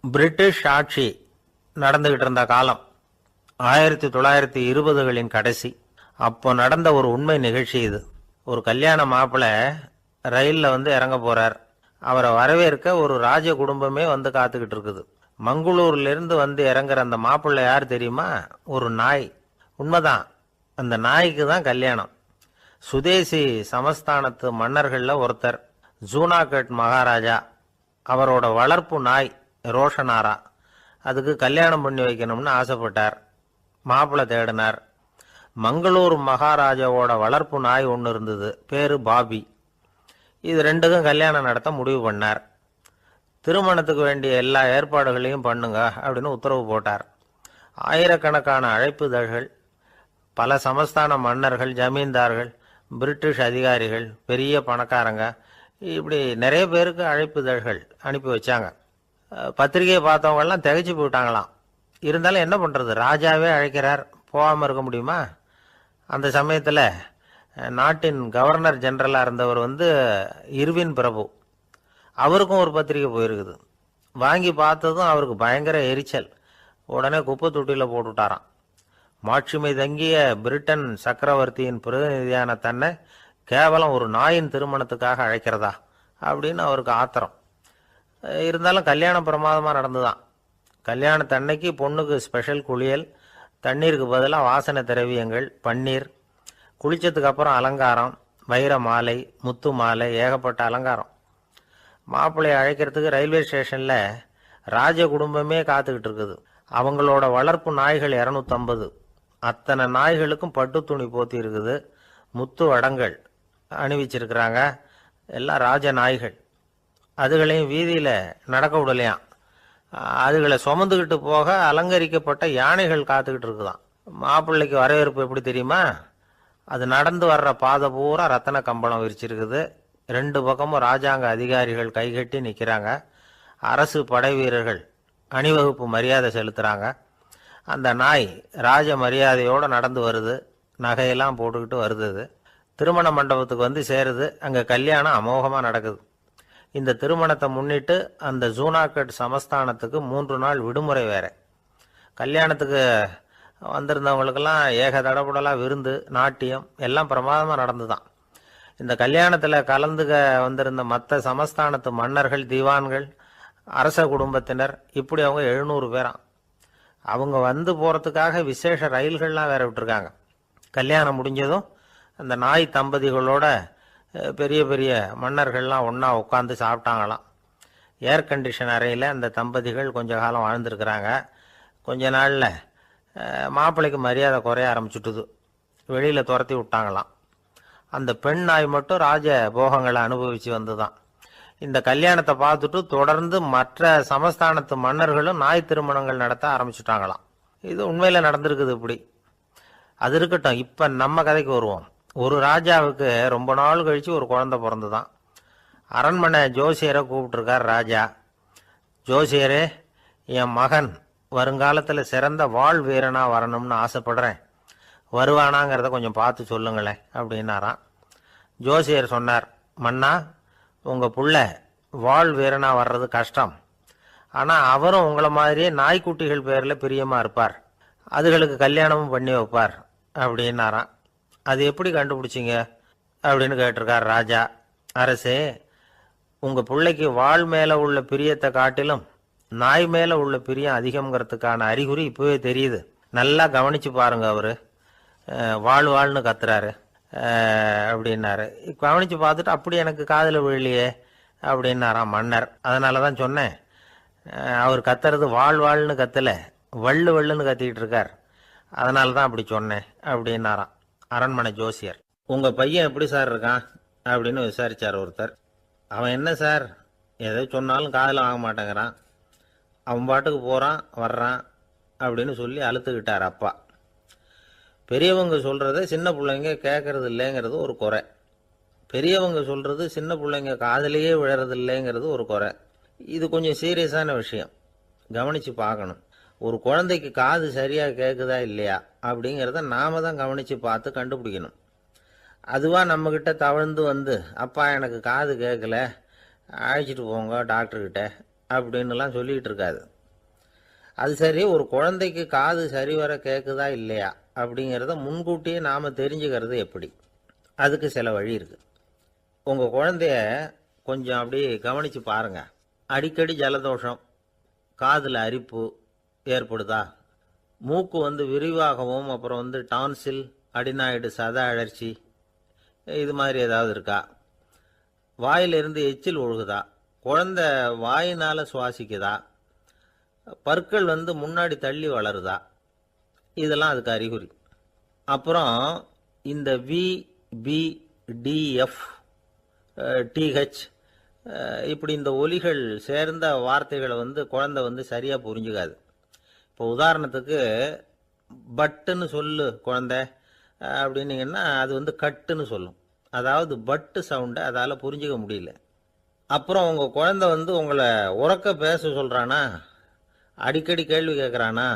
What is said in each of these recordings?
British ஆட்சி நடந்துகிட்டு இருந்த காலம் 1920களின் கடைசி. அப்போ நடந்த ஒரு உண்மை நிகழ்ச்சி இது. ஒரு கல்யாண மாப்பிள்ளை ரயிலில் இறங்க போறார். அவரை வரவேற்க ஒரு ராஜ குடும்பமே காத்துக்கிட்டு இருக்குது. மங்களூர்லேருந்து இறங்குற அந்த மாப்பிள்ளை யார் தெரியுமா? ஒரு நாய். உண்மைதான், அந்த நாய்க்கு தான் கல்யாணம். சுதேசி சமஸ்தானத்து மன்னர்களில் ஒருத்தர் ஜூனாகட் மகாராஜா. அவரோட வளர்ப்பு நாய் ரோஷனாரா. அதுக்கு கல்யாணம் பண்ணி வைக்கணும்னு ஆசைப்பட்டார். மாப்பிள்ளை தேடினார். மங்களூர் மகாராஜாவோட வளர்ப்பு நாய் ஒன்று இருந்தது, பேரு பாபி. இது ரெண்டுக்கும் கல்யாணம் நடத்த முடிவு பண்ணார். திருமணத்துக்கு வேண்டிய எல்லா ஏற்பாடுகளையும் பண்ணுங்க அப்படின்னு உத்தரவு போட்டார். ஆயிரக்கணக்கான அழைப்புதழ்கள், பல சமஸ்தான மன்னர்கள், ஜமீன்தார்கள், பிரிட்டிஷ் அதிகாரிகள், பெரிய பணக்காரங்க, இப்படி நிறைய பேருக்கு அழைப்புதழ்கள் அனுப்பி வச்சாங்க. பத்திரிகையை பார்த்தவங்கெல்லாம் திகைச்சு போயிட்டாங்களாம். இருந்தாலும் என்ன பண்ணுறது, ராஜாவே அழைக்கிறார், போகாமல் இருக்க முடியுமா? அந்த சமயத்தில் நாட்டின் கவர்னர் ஜெனரலாக இருந்தவர் இர்வின் பிரபு. அவருக்கும் ஒரு பத்திரிகை போயிருக்குது. வாங்கி பார்த்ததும் அவருக்கு பயங்கர எரிச்சல். உடனே குப்பை தொட்டியில் போட்டுவிட்டாராம். மாட்சிமை தங்கிய பிரிட்டன் சக்கரவர்த்தியின் பிரதிநிதியான தன்னை கேவலம் ஒரு நாயின் திருமணத்துக்காக அழைக்கிறதா அப்படின்னு அவருக்கு ஆத்திரம். இருந்தாலும் கல்யாணம் பிரமாதமாக நடந்துதான். கல்யாணத்தன்னைக்கு பொண்ணுக்கு ஸ்பெஷல் குளியல், தண்ணீருக்கு பதிலாக வாசனை திரவியங்கள், பன்னீர், குளிச்சதுக்கு அப்புறம் அலங்காரம், வைர மாலை, முத்து மாலை, ஏகப்பட்ட அலங்காரம். மாப்பிள்ளையை அழைக்கிறதுக்கு ரயில்வே ஸ்டேஷனில் ராஜ குடும்பமே காத்துக்கிட்டு இருக்குது. அவங்களோட வளர்ப்பு நாய்கள் 250. அத்தனை நாய்களுக்கும் பட்டு துணி போத்தி இருக்குது. முத்து வடங்கள் அணிவிச்சிருக்கிறாங்க. எல்லாம் ராஜ நாய்கள். அதுகளையும் வீதியில் நடக்க விடலையாம். அதுகளை சுமந்துக்கிட்டு போக அலங்கரிக்கப்பட்ட யானைகள் காத்துக்கிட்டு இருக்குதான். மாப்பிள்ளைக்கு வரவேற்பு எப்படி தெரியுமா? அது நடந்து வர்ற பாதை பூரா ரத்தன கம்பளம் விரிச்சிருக்குது. 2 பக்கமும் ராஜாங்க அதிகாரிகள் கைகட்டி நிற்கிறாங்க. அரசு படை வீரர்கள் அணிவகுப்பு மரியாதை செலுத்துகிறாங்க. அந்த நாய் ராஜ மரியாதையோடு நடந்து வருது. நகையெல்லாம் போட்டுக்கிட்டு வருது. திருமண மண்டபத்துக்கு சேருது. அங்கே கல்யாணம் அமோகமாக நடக்குது. இந்த திருமணத்தை முன்னிட்டு அந்த ஜூனாகட் சமஸ்தானத்துக்கு 3 நாள் விடுமுறை வேற. கல்யாணத்துக்கு வந்திருந்தவங்களுக்கெல்லாம் ஏக தடபுடலாக விருந்து, நாட்டியம் எல்லாம் பிரமாதமாக நடந்துதான். இந்த கல்யாணத்தில் கலந்துக்க வந்திருந்த மற்ற சமஸ்தானத்து மன்னர்கள், திவான்கள், அரச குடும்பத்தினர், இப்படி அவங்க 700 பேராம். அவங்க போகிறதுக்காக விசேஷ ரயில்கள்லாம் வேற விட்டுருக்காங்க. கல்யாணம் முடிஞ்சதும் அந்த நாய் தம்பதிகளோட பெரிய பெரிய மன்னர்கள்லாம் ஒன்றா உட்காந்து சாப்பிட்டாங்களாம். ஏர் கண்டிஷன் அறையில் அந்த தம்பதிகள் கொஞ்ச காலம் வாழ்ந்துருக்கிறாங்க. கொஞ்ச நாளில் மாப்பிள்ளைக்கு மரியாதை குறைய ஆரம்பிச்சுட்டுது. வெளியில் துரத்தி விட்டாங்களாம். அந்த பெண் நாய் மட்டும் ராஜ போகங்களை அனுபவித்து வந்துதான். இந்த கல்யாணத்தை பார்த்துட்டு தொடர்ந்து மற்ற சமஸ்தானத்து மன்னர்களும் நாய் திருமணங்கள் நடத்த ஆரம்பிச்சுட்டாங்களாம். இது உண்மையில் நடந்திருக்குது. இப்படி அது இருக்கட்டும். இப்போ நம்ம கதைக்கு வருவோம். ஒரு ராஜாவுக்கு ரொம்ப நாள் கழித்து ஒரு குழந்தை பிறந்துதான். அரண்மனை ஜோசியரை கூப்பிட்டுருக்கார் ராஜா. ஜோசியரே, என் மகன் வருங்காலத்தில் சிறந்த வாழ் வீரனாக வரணும்னு ஆசைப்படுறேன். வருவானாங்கிறத கொஞ்சம் பார்த்து சொல்லுங்களேன் அப்படின்னாராம். ஜோசியர் சொன்னார், மன்னா, உங்கள் புள்ள வாழ் வீரனாக வர்றது கஷ்டம். ஆனால் அவரும் உங்களை மாதிரியே நாய்க்குட்டிகள் பேரில் பிரியமாக இருப்பார். அதுகளுக்கு கல்யாணமும் பண்ணி வைப்பார் அப்படின்னாராம். அது எப்படி கண்டுபிடிச்சிங்க அப்படின்னு கேட்டிருக்கார் ராஜா. அரசே, உங்கள் பிள்ளைக்கு வாழ் மேலே உள்ள பிரியத்தை காட்டிலும் நாய் மேலே உள்ள பிரியம் அதிகம்ங்கிறதுக்கான அறிகுறி இப்போவே தெரியுது. நல்லா கவனித்து பாருங்க. அவர் வாழ்ன்னு கத்துறாரு அப்படின்னாரு. கவனித்து பார்த்துட்டு அப்படி எனக்கு காதில் விழலையே அப்படின்னாராம் மன்னர். அதனால தான் சொன்னேன், அவர் கத்துறது வாழ்ன்னு கத்தலை, வள்ளுன்னு கத்திக்கிட்டு இருக்கார். அதனால தான் அப்படி சொன்னேன் அப்படின்னாராம் அரண்மனை ஜோசியர். உங்கள் பையன் எப்படி சார் இருக்கான் அப்படின்னு விசாரித்தார் ஒருத்தர். அவன் என்ன சார், எதை சொன்னாலும் காதில் வாங்க மாட்டேங்கிறான், அவன் பாட்டுக்கு போகிறான் வர்றான் அப்படின்னு சொல்லி அழுத்துக்கிட்டார் அப்பா. பெரியவங்க சொல்கிறத சின்ன பிள்ளைங்க கேட்கறது இல்லைங்கிறது ஒரு குறை. பெரியவங்க சொல்கிறது சின்ன பிள்ளைங்க காதிலேயே விழறது இல்லைங்கிறது ஒரு குறை. இது கொஞ்சம் சீரியஸான விஷயம், கவனித்து பார்க்கணும். ஒரு குழந்தைக்கு காது சரியாக கேட்குதா இல்லையா அப்படிங்கிறத நாம தான் கவனித்து பார்த்து கண்டுபிடிக்கணும். அதுவாக நம்மக்கிட்ட தவழ்ந்து அப்பா எனக்கு காது கேட்கல, அழைச்சிட்டு போங்க டாக்டர்கிட்ட அப்படின்னுலாம் சொல்லிகிட்டு இருக்காது. அது சரி, ஒரு குழந்தைக்கு காது சரிவர கேட்குதா இல்லையா அப்படிங்கிறத முன்கூட்டியே நாம் தெரிஞ்சுக்கிறது எப்படி? அதுக்கு சில வழி இருக்குது. உங்கள் குழந்தைய கொஞ்சம் அப்படி கவனித்து பாருங்கள். அடிக்கடி ஜலதோஷம், காதில் அரிப்பு ஏற்படுதா? மூக்கு விரிவாகவும் அப்புறம் டான்சில், அடினாய்டு, சத அழற்சி இது மாதிரி ஏதாவது இருக்கா? வாயிலிருந்து எச்சில் ஒழுகுதா? குழந்தை வாயினால் சுவாசிக்குதா? பற்கள் முன்னாடி தள்ளி வளருதா? இதெல்லாம் அதுக்கு அறிகுறி. அப்புறம் இந்த வி, பி, டிஎஃப், டிஹெச் இப்படி இந்த ஒலிகள் சேர்ந்த வார்த்தைகளை குழந்தை சரியாக புரிஞ்சுக்காது. இப்போ உதாரணத்துக்கு பட்டுன்னு சொல்லு குழந்தை அப்படின்னீங்கன்னா அது கட்டுன்னு சொல்லும். அதாவது பட்டு சவுண்டை அதால் புரிஞ்சுக்க முடியல. அப்புறம் உங்கள் குழந்தை உங்களை உறக்க பேச சொல்கிறானா? அடிக்கடி கேள்வி கேட்குறானா?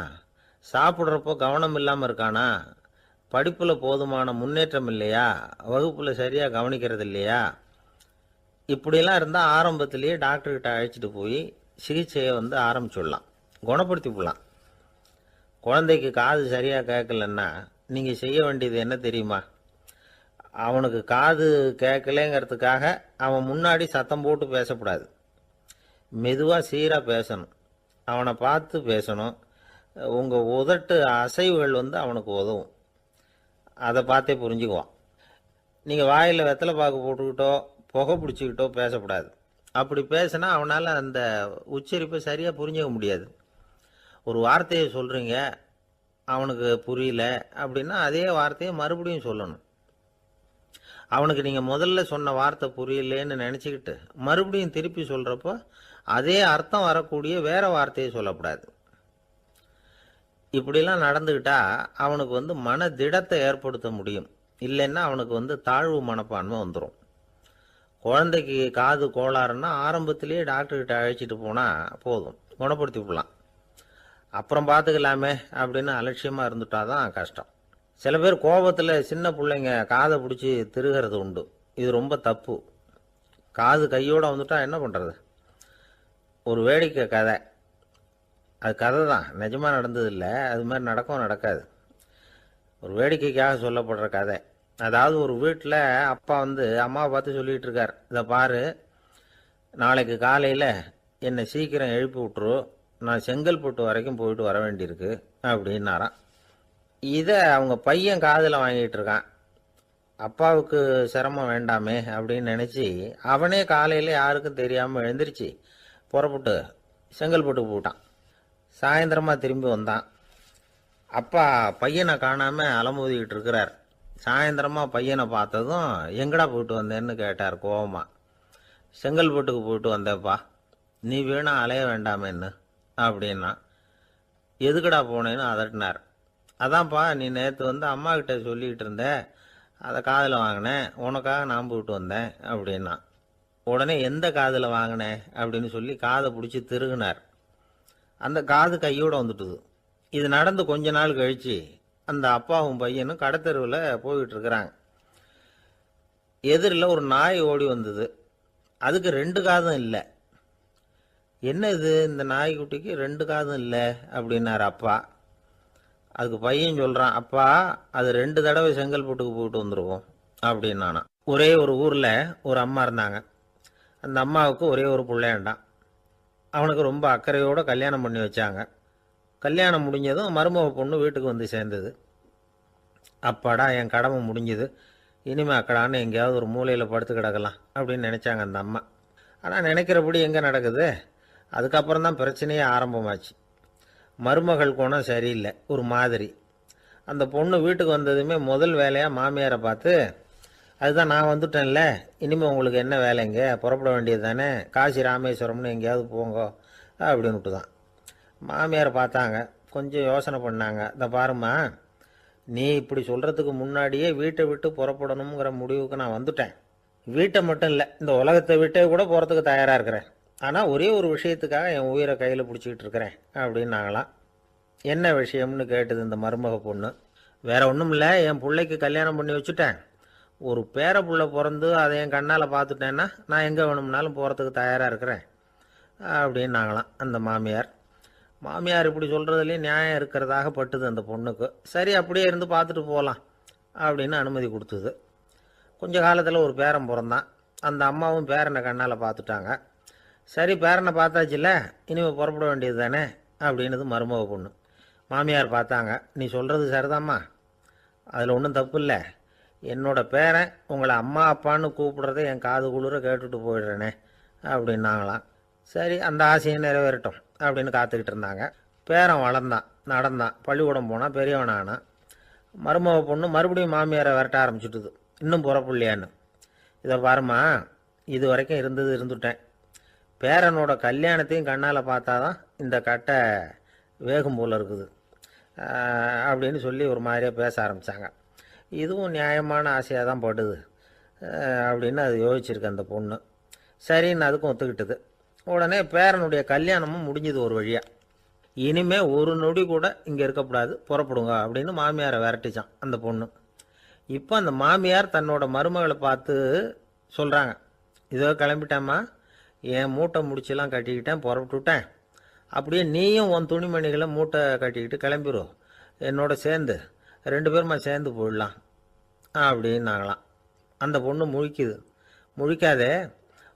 சாப்பிட்றப்போ கவனம் இல்லாமல் இருக்கானா? படிப்பில் போதுமான முன்னேற்றம் இல்லையா? வகுப்பில் சரியாக கவனிக்கிறது இல்லையா? இப்படிலாம் இருந்தால் ஆரம்பத்திலேயே டாக்டர்கிட்ட அழைச்சிட்டு போய் சிகிச்சையை ஆரம்பிச்சுடலாம், குணப்படுத்தி விடலாம். குழந்தைக்கு காது சரியாக கேட்கலன்னா நீங்கள் செய்ய வேண்டியது என்ன தெரியுமா? அவனுக்கு காது கேட்கலேங்கிறதுக்காக அவன் முன்னாடி சத்தம் போட்டு பேசக்கூடாது. மெதுவாக சீராக பேசணும். அவனை பார்த்து பேசணும். உங்கள் உதட்டு அசைவுகள் அவனுக்கு உதவும். அதை பார்த்தே புரிஞ்சுக்குவான். நீங்கள் வாயில் வெத்தலை பாக்கு போட்டுக்கிட்டோ புகை பிடிச்சிக்கிட்டோ பேசக்கூடாது. அப்படி பேசினா அவனால் அந்த உச்சரிப்பை சரியாக புரிஞ்சிக்க முடியாது. ஒரு வார்த்தையை சொல்கிறீங்க, அவனுக்கு புரியல அப்படின்னா அதே வார்த்தையை மறுபடியும் சொல்லணும். அவனுக்கு நீங்கள் முதல்ல சொன்ன வார்த்தை புரியலேன்னு நினச்சிக்கிட்டு மறுபடியும் திருப்பி சொல்கிறப்போ அதே அர்த்தம் வரக்கூடிய வேற வார்த்தையை சொல்லக்கூடாது. இப்படிலாம் நடந்துக்கிட்டா அவனுக்கு மன திடத்தை ஏற்படுத்த முடியும். இல்லைன்னா அவனுக்கு தாழ்வு மனப்பான்மை வந்துடும். குழந்தைக்கு காது கோளாறுன்னா ஆரம்பத்திலேயே டாக்டர்கிட்ட அழைச்சிட்டு போனால் போதும், குணப்படுத்தி விடலாம். அப்புறம் பார்த்துக்கலாமே அப்படின்னு அலட்சியமாக இருந்துட்டாதான் கஷ்டம். சில பேர் கோபத்தில் சின்ன பிள்ளைங்க காதை பிடிச்சி திருகிறது உண்டு. இது ரொம்ப தப்பு. காது கையோடு வந்துட்டா என்ன பண்ணுறது? ஒரு வேடிக்கை கதை. அது கதை தான், நிஜமாக நடந்ததில்லை. அது மாதிரி நடக்காது. ஒரு வேடிக்கைக்காக சொல்லப்படுற கதை. அதாவது ஒரு வீட்டில் அப்பா அம்மாவை பார்த்து சொல்லிகிட்டு இருக்கார், இதை பாரு, நாளைக்கு காலையில் என்னை சீக்கிரம் எழுப்பி விட்டுரு, நான் செங்கல்பட்டு வரைக்கும் போயிட்டு வர வேண்டியிருக்கு அப்படின்னாராம். இதை அவங்க பையன் காதில் வாங்கிட்டு இருக்கான். அப்பாவுக்கு சிரமம் வேண்டாமே அப்படின்னு நினச்சி அவனே காலையில் யாருக்கும் தெரியாமல் எழுந்திரிச்சு புறப்பட்டு செங்கல்பட்டுக்கு போட்டான். சாயந்தரமாக திரும்பி வந்தான். அப்பா பையனை காணாமல் அலமோதிக்கிட்டு இருக்கிறார். சாயந்தரமாக பையனை பார்த்ததும் எங்கடா போயிட்டு வந்தேன்னு கேட்டார் கோவமாக. செங்கல்பட்டுக்கு போயிட்டு வந்தேப்பா, நீ வீணா அலைய வேண்டாமேன்னு அப்படின்னா. எதுக்கடா போனேன்னு அதட்டினார். அதான்ப்பா, நீ நேற்று அம்மா கிட்ட சொல்லிக்கிட்டு இருந்த, அதை காதில் வாங்கினேன், உனக்காக நான் போயிட்டு வந்தேன் அப்படின்னா. உடனே எந்த காதில் வாங்கினேன் அப்படின்னு சொல்லி காதை பிடிச்சி திருகுனார். அந்த காது கையோடு வந்துட்டுது. இது நடந்து கொஞ்ச நாள் கழித்து அந்த அப்பாவும் பையனும் கடத்தெருவில் போய்கிட்டு இருக்கிறாங்க. எதிரில் ஒரு நாய் ஓடி வந்தது. அதுக்கு 2 காதும் இல்லை. என்ன இது, இந்த நாய்க்குட்டிக்கு 2 காதும் இல்லை அப்படின்னார் அப்பா. அதுக்கு பையன் சொல்கிறான், அப்பா அது 2 தடவை செங்கல்பட்டுக்கு போயிட்டு வந்துருவோம் அப்படின்னானா. ஒரே ஒரு ஊரில் ஒரு அம்மா இருந்தாங்க. அந்த அம்மாவுக்கு ஒரே ஒரு பிள்ளையாண்டான். அவனுக்கு ரொம்ப அக்கறையோடு கல்யாணம் பண்ணி வச்சாங்க. கல்யாணம் முடிஞ்சதும் மருமக பொண்ணு வீட்டுக்கு சேர்ந்தது. அப்பாடா, என் கடமை முடிஞ்சுது, இனிமேல் அக்கடான்னு எங்கேயாவது ஒரு மூலையில் படுத்து கிடக்கலாம் அப்படின்னு நினச்சாங்க அந்த அம்மா. ஆனால் நினைக்கிறபடி எங்கே நடக்குது? அதுக்கப்புறம் தான் பிரச்சனையே ஆரம்பமாச்சு. மருமகள் குணம் சரியில்லை, ஒரு மாதிரி. அந்த பொண்ணு வீட்டுக்கு வந்ததுமே முதல் வேலையாக மாமியாரை பார்த்து, அதுதான் நான் வந்துட்டேன்ல, இனிமேல் உங்களுக்கு என்ன வேலைங்க, புறப்பட வேண்டியது தானே, காசி ராமேஸ்வரம்னு எங்கேயாவது போங்க அப்படின்னுட்டு தான். மாமியாரை பார்த்தாங்க, கொஞ்சம் யோசனை பண்ணாங்க. இதை பாருமா, நீ இப்படி சொல்கிறதுக்கு முன்னாடியே வீட்டை விட்டு புறப்படணுங்கிற முடிவுக்கு நான் வந்துட்டேன். வீட்டை மட்டும் இல்லை, இந்த உலகத்தை விட்டே கூட போகிறதுக்கு தயாராக இருக்கிறேன். ஆனால் ஒரே ஒரு விஷயத்துக்காக என் உயிரை கையில் பிடிச்சிக்கிட்டு இருக்கிறேன் அப்படின்னாங்களாம். என்ன விஷயம்னு கேட்டது இந்த மருமக பொண்ணு. வேற ஒன்றும் இல்லை, என் பிள்ளைக்கு கல்யாணம் பண்ணி வச்சுட்டேன். ஒரு பேர புள்ள பிறந்து அதை என் கண்ணால் பார்த்துட்டேன்னா நான் எங்கே வேணும்னாலும் போகிறதுக்கு தயாராக இருக்கிறேன். அப்படின்னாங்களாம் அந்த மாமியார். மாமியார் இப்படி சொல்கிறதுலேயும் நியாயம் இருக்கிறதாக பட்டுது அந்த பொண்ணுக்கு. சரி அப்படியே இருந்து பார்த்துட்டு போகலாம் அப்படின்னு அனுமதி கொடுத்தது. கொஞ்ச காலத்தில் ஒரு பேரன் பிறந்தான். அந்த அம்மாவும் பேரனை கண்ணால் பார்த்துட்டாங்க. சரி பேரனை பார்த்தாச்சுல்ல, இனிமேல் புறப்பட வேண்டியது தானே அப்படின்னது மருமக பொண்ணு. மாமியார் பார்த்தாங்க. நீ சொல்கிறது சரிதாம்மா, அதில் ஒன்றும் தப்பு இல்லை. என்னோட பேரன் உங்களை அம்மா அப்பான்னு கூப்பிடுறத என் காது குளிர கேட்டுட்டு போயிடுறேனே அப்படின்னாங்களாம். சரி அந்த ஆசையை நிறைவேறட்டும் அப்படின்னு காத்துக்கிட்டு இருந்தாங்க. பேரன் வளர்ந்தான், நடந்தான், பள்ளிக்கூடம் போனால் பெரியவனானான். மருமக பொண்ணு மறுபடியும் மாமியாரை விரட்ட ஆரம்பிச்சுட்டுது, இன்னும் புறப்புள்ளையான்னு. இதை பாருமா, இது வரைக்கும் இருந்துட்டேன். பேரனோட கல்யாணத்தையும் கண்ணால் பார்த்தா தான் இந்த கட்டை வேகும் போல் இருக்குது அப்படின்னு சொல்லி ஒரு மாதிரியாக பேச ஆரம்பித்தாங்க. இதுவும் நியாயமான ஆசையாக தான் படுது அப்படின்னு அது யோசிச்சிருக்கு அந்த பொண்ணு. சரின்னு அதுக்கும் ஒத்துக்கிட்டது. உடனே பேரனுடைய கல்யாணமும் முடிஞ்சது ஒரு வழியாக. இனிமே ஒரு நொடி கூட இங்கே இருக்கக்கூடாது, புறப்படுங்க அப்படின்னு மாமியாரை விரட்டிச்சான் அந்த பொண்ணு. இப்போ அந்த மாமியார் தன்னோட மருமகளை பார்த்து சொல்கிறாங்க, இதோ கிளம்பிட்டேம்மா, என் மூட்டை முடிச்செல்லாம் கட்டிக்கிட்டேன், புறப்பட்டுவிட்டேன். அப்படியே நீயும் உன் துணிமணிகளை மூட்டை கட்டிக்கிட்டு கிளம்பிடும், என்னோட சேர்ந்து 2 பேருமா சேர்ந்து போயிடலாம் அப்படின்னாங்களாம். அந்த பொண்ணு முழிக்குது. முழிக்காதே,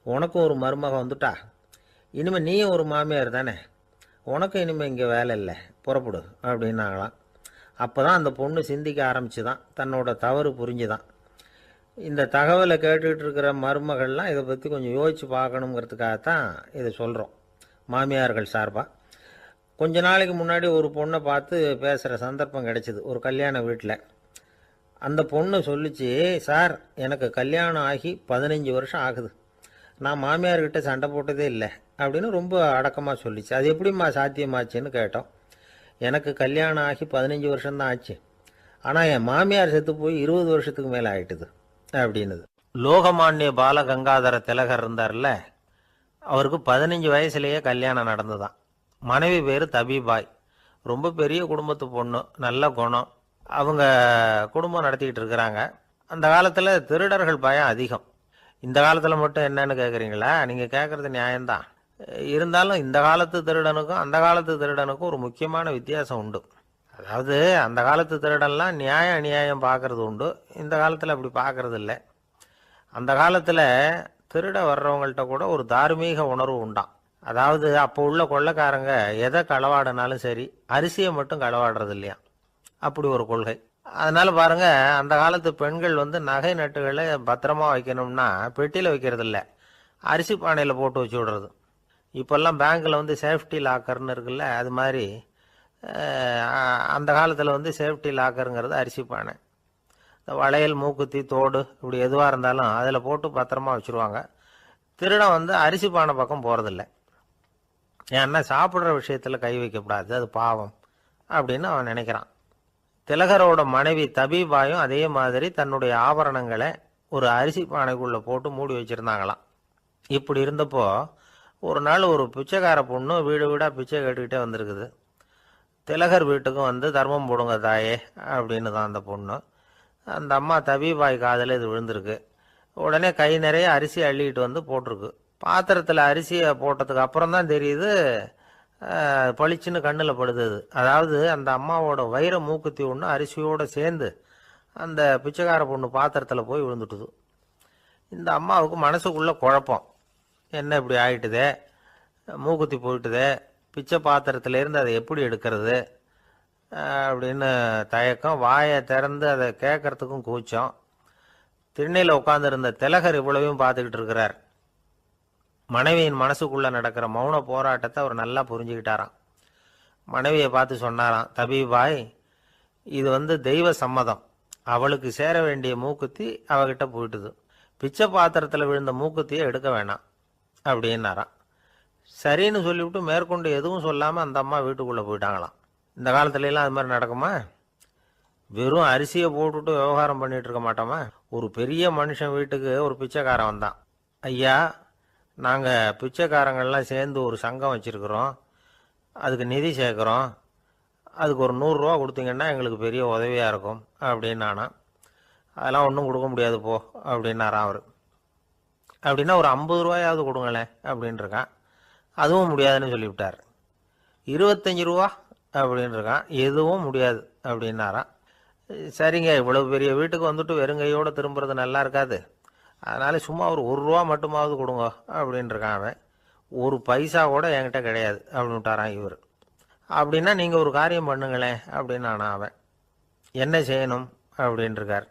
உனக்கும் ஒரு மருமக வந்துட்டா, இனிமேல் நீயும் ஒரு மாமியார் தானே, உனக்கும் இனிமேல் இங்கே வேலை இல்லை, புறப்படு அப்படின்னாங்களாம். அப்போ தான் அந்த பொண்ணு சிந்திக்க ஆரம்பிச்சுதான், தன்னோட தவறு புரிஞ்சுதான். இந்த தகவலை கேட்டுக்கிட்டு இருக்கிற மருமகள்லாம் இதை பற்றி கொஞ்சம் யோசித்து பார்க்கணுங்கிறதுக்காகத்தான் இதை சொல்கிறோம் மாமியார்கள் சார்பாக. கொஞ்ச நாளைக்கு முன்னாடி ஒரு பொண்ணை பார்த்து பேசுகிற சந்தர்ப்பம் கிடைச்சிது ஒரு கல்யாண வீட்டில். அந்த பொண்ணு சொல்லிச்சு, சார் எனக்கு கல்யாணம் ஆகி 15 வருஷம் ஆகுது, நான் மாமியார்கிட்ட சண்டை போட்டதே இல்லை அப்படின்னு ரொம்ப அடக்கமாக சொல்லிச்சு. அது எப்படிம்மா சாத்தியமாச்சுன்னு கேட்டோம். எனக்கு கல்யாணம் ஆகி 15 வருஷம்தான் ஆச்சு, ஆனால் என் மாமியார் செத்து போய் 20 வருஷத்துக்கு மேலே ஆயிட்டுது அப்படின்னுது. லோகமானிய பாலகங்காதர திலகர் இருந்தார்ல, அவருக்கு 15 வயசுலேயே கல்யாணம் நடந்துதான். மனைவி பேர் தபிபாய், ரொம்ப பெரிய குடும்பத்து பொண்ணு, நல்ல குணம். அவங்க குடும்பம் நடத்திக்கிட்டு இருக்கிறாங்க. அந்த காலத்தில் திருடர்கள் பயம் அதிகம். இந்த காலத்தில் மட்டும் என்னன்னு கேட்குறீங்களா? நீங்கள் கேட்குறது நியாயம்தான். இருந்தாலும் இந்த காலத்து திருடனுக்கும் அந்த காலத்து திருடனுக்கும் ஒரு முக்கியமான வித்தியாசம் உண்டு. அதாவது அந்த காலத்து திருடன்லாம் நியாயம் அநியாயம் பார்க்கறது உண்டு, இந்த காலத்தில் அப்படி பார்க்கறது இல்லை. அந்த காலத்தில் திருட வர்றவங்கள்ட்ட கூட ஒரு தார்மீக உணர்வு உண்டாம். அதாவது அப்போ உள்ள கொள்ளைக்காரங்க எதை களவாடினாலும் சரி, அரிசியை மட்டும் களவாடுறது இல்லையா, அப்படி ஒரு கொள்கை. அதனால பாருங்க, அந்த காலத்து பெண்கள் நகை நட்டுகளை பத்திரமா வைக்கணும்னா பெட்டியில் வைக்கிறது இல்லை, அரிசி பானையில் போட்டு வச்சு விடுறது. இப்போல்லாம் பேங்க்கில் சேஃப்டி லாக்கர்னு இருக்குல்ல, அது மாதிரி அந்த காலத்தில் சேஃப்டி லாக்கருங்கிறது அரிசி பானை. இந்த வளையல், மூக்குத்தி, தோடு இப்படி எதுவாக இருந்தாலும் அதில் போட்டு பத்திரமா வச்சுருவாங்க. திருடன் அரிசி பானை பக்கம் போகிறதில்ல. ஏன்னா சாப்பிட்ற விஷயத்தில் கை வைக்கக்கூடாது, அது பாவம் அப்படின்னு அவன் நினைக்கிறான். திலகரோட மனைவி தபிபாயும் அதே மாதிரி தன்னுடைய ஆபரணங்களை ஒரு அரிசி பானைக்குள்ளே போட்டு மூடி வச்சுருந்தாங்களாம். இப்படி இருந்தப்போ ஒரு நாள் ஒரு பிச்சைக்கார பொண்ணு வீடு வீடாக பிச்சை கேட்டுக்கிட்டே வந்திருக்குது. திலகர் வீட்டுக்கும் தர்மம் போடுங்க தாயே அப்படின்னு தான் அந்த பொண்ணு. அந்த அம்மா தபிபாய் காதில் இது விழுந்திருக்கு. உடனே கை நிறைய அரிசி அள்ளிக்கிட்டு போட்டிருக்கு. பாத்திரத்தில் அரிசியை போட்டதுக்கு அப்புறம் தான் தெரியுது, பளிச்சுன்னு கண்ணில் படுது. அதாவது அந்த அம்மாவோட வைர மூக்குத்தி ஒன்று அரிசியோடு சேர்ந்து அந்த பிச்சைக்கார பொண்ணு பாத்திரத்தில் போய் விழுந்துட்டுது. இந்த அம்மாவுக்கு மனசுக்குள்ளே குழப்பம், என்ன இப்படி ஆயிட்டுதே, மூக்குத்தி போயிட்டுதே, பிச்சை பாத்திரத்திலேருந்து அதை எப்படி எடுக்கிறது அப்படின்னு தயக்கம். வாயை திறந்து அதை கேட்கறதுக்கும் கூச்சம். திண்ணையில் உட்காந்துருந்த திலகர் இவ்வளவையும் பார்த்துக்கிட்டு இருக்கிறார். மனைவியின் மனசுக்குள்ளே நடக்கிற மௌன போராட்டத்தை அவர் நல்லா புரிஞ்சுக்கிட்டாராம். மனைவியை பார்த்து சொன்னாராம், தபிபாய், இது தெய்வ சம்மதம், அவளுக்கு சேர வேண்டிய மூக்குத்தி அவகிட்ட போயிட்டுது, பிச்சை பாத்திரத்தில் விழுந்த மூக்குத்தியை எடுக்க வேணாம் அப்படின்னாராம். சரின்னு சொல்லிவிட்டு மேற்கொண்டு எதுவும் சொல்லாமல் அந்த அம்மா வீட்டுக்குள்ளே போயிட்டாங்களாம். இந்த காலத்துலலாம் அது மாதிரி நடக்குமா? வெறும் அரிசியை போட்டுட்டு விவகாரம் பண்ணிட்டு இருக்க மாட்டோமா? ஒரு பெரிய மனுஷன் வீட்டுக்கு ஒரு பிச்சைக்காரன் வந்தான். ஐயா, நாங்கள் பிச்சைக்காரங்கள்லாம் சேர்ந்து ஒரு சங்கம் வச்சுருக்குறோம், அதுக்கு நிதி சேர்க்குறோம், அதுக்கு ஒரு 100 ரூபா கொடுத்தீங்கன்னா எங்களுக்கு பெரிய உதவியாக இருக்கும் அப்படின்னானா. அதெல்லாம் ஒன்றும் கொடுக்க முடியாது போ அப்படின்னாரான் அவர். அப்படின்னா ஒரு 50 ரூபாயாவது கொடுங்களேன் அப்படின்ட்டுருக்கான். அதுவும் முடியாதுன்னு சொல்லிவிட்டார். 25 ரூபா அப்படின்னு இருக்கான். எதுவும் முடியாது அப்படின்னாராம். சரிங்க, இவ்வளவு பெரிய வீட்டுக்கு வந்துட்டு வெறுங்கையோடு திரும்புறது நல்லா இருக்காது, அதனால சும்மா ஒரு 1 ரூபா மட்டுமாவது கொடுங்க அப்படின்னு இருக்கான் அவன். ஒரு பைசா கூட என்கிட்ட கிடையாது அப்படின்னு விட்டாரான் இவர். அப்படின்னா நீங்கள் ஒரு காரியம் பண்ணுங்களேன் அப்படின்னானா அவன். என்ன செய்யணும் அப்படின்னு இருக்கார்.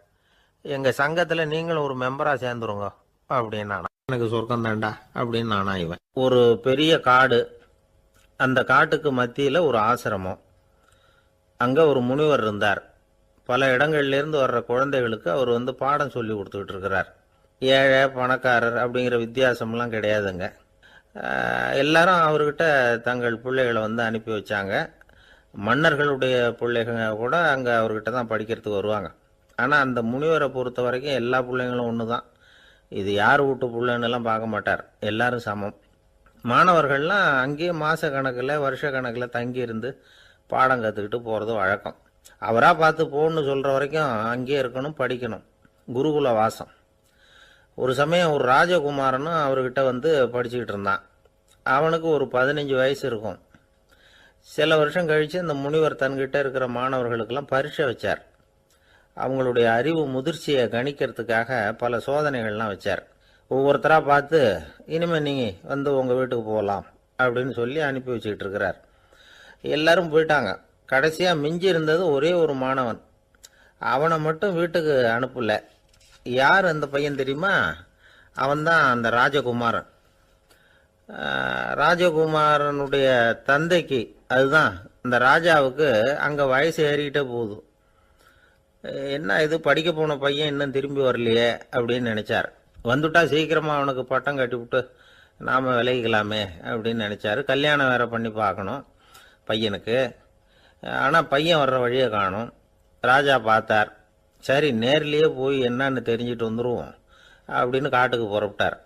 எங்கள் சங்கத்தில் நீங்களும் ஒரு மெம்பராக சேர்ந்துருங்க அப்படின்னானா. எனக்கு சொர்க்கம் தாண்டா அப்படின்னு நானா இவன். ஒரு பெரிய காடு, அந்த காட்டுக்கு மத்தியில் ஒரு ஆசிரமம். அங்கே ஒரு முனிவர் இருந்தார். பல இடங்கள்லேருந்து வர்ற குழந்தைகளுக்கு அவர் பாடம் சொல்லி கொடுத்துக்கிட்டு இருக்கிறார். ஏழை பணக்காரர் அப்படிங்கிற வித்தியாசம்லாம் கிடையாதுங்க. எல்லாரும் அவர்கிட்ட தங்கள் பிள்ளைகளை அனுப்பி வச்சாங்க. மன்னர்களுடைய பிள்ளைங்க கூட அங்கே அவர்கிட்ட தான் படிக்கிறதுக்கு வருவாங்க. ஆனால் அந்த முனிவரை பொறுத்த வரைக்கும் எல்லா பிள்ளைங்களும் ஒன்று தான். இது யார் வீட்டு பிள்ளைன்னெல்லாம் பார்க்க மாட்டார், எல்லாரும் சமம். மாணவர்கள்லாம் அங்கேயே மாத கணக்கில் வருஷ கணக்கில் தங்கியிருந்து பாடம் கற்றுக்கிட்டு போகிறது வழக்கம். அவராக பார்த்து போகணுன்னு சொல்கிற வரைக்கும் அங்கேயே இருக்கணும், படிக்கணும். குருகுல வாசம். ஒரு சமயம் ஒரு ராஜகுமாரனும் அவர்கிட்ட படிச்சுக்கிட்டு இருந்தான். அவனுக்கு ஒரு 15 வயசு இருக்கும். சில வருஷம் கழித்து இந்த முனிவர் தன்கிட்ட இருக்கிற மாணவர்களுக்கெல்லாம் பரீட்சை வச்சார். அவங்களுடைய அறிவு முதிர்ச்சியை கணிக்கிறதுக்காக பல சோதனைகள்லாம் வச்சார். ஒவ்வொருத்தராக பார்த்து இனிமேல் நீங்கள் உங்கள் வீட்டுக்கு போகலாம் அப்படின்னு சொல்லி அனுப்பி வச்சுக்கிட்டு இருக்கிறார். எல்லாரும் போயிட்டாங்க. கடைசியாக மிஞ்சி இருந்தது ஒரே ஒரு மாணவன். அவனை மட்டும் வீட்டுக்கு அனுப்பல. யார் அந்த பையன் தெரியுமா? அவன்தான் அந்த ராஜகுமாரன். ராஜகுமாரனுடைய தந்தைக்கு, அதுதான் இந்த ராஜாவுக்கு, அங்கே வயசு ஏறிக்கிட்டே போகுது. என்ன இது, படிக்க போன பையன் இன்னும் திரும்பி வரலையே அப்படின்னு நினைச்சார். வந்துட்டா சீக்கிரமாக அவனுக்கு பட்டம் கட்டி விட்டு நாம் விலகிக்கலாமே அப்படின்னு நினச்சாரு. கல்யாணம் வேற பண்ணி பார்க்கணும் பையனுக்கு. ஆனால் பையன் வர்ற வழியை காணும். ராஜா பார்த்தார். சரி, நேர்லேயே போய் என்னன்னு தெரிஞ்சுட்டு வந்துடுவோம் அப்படின்னு காட்டுக்கு புறப்பட்டார்.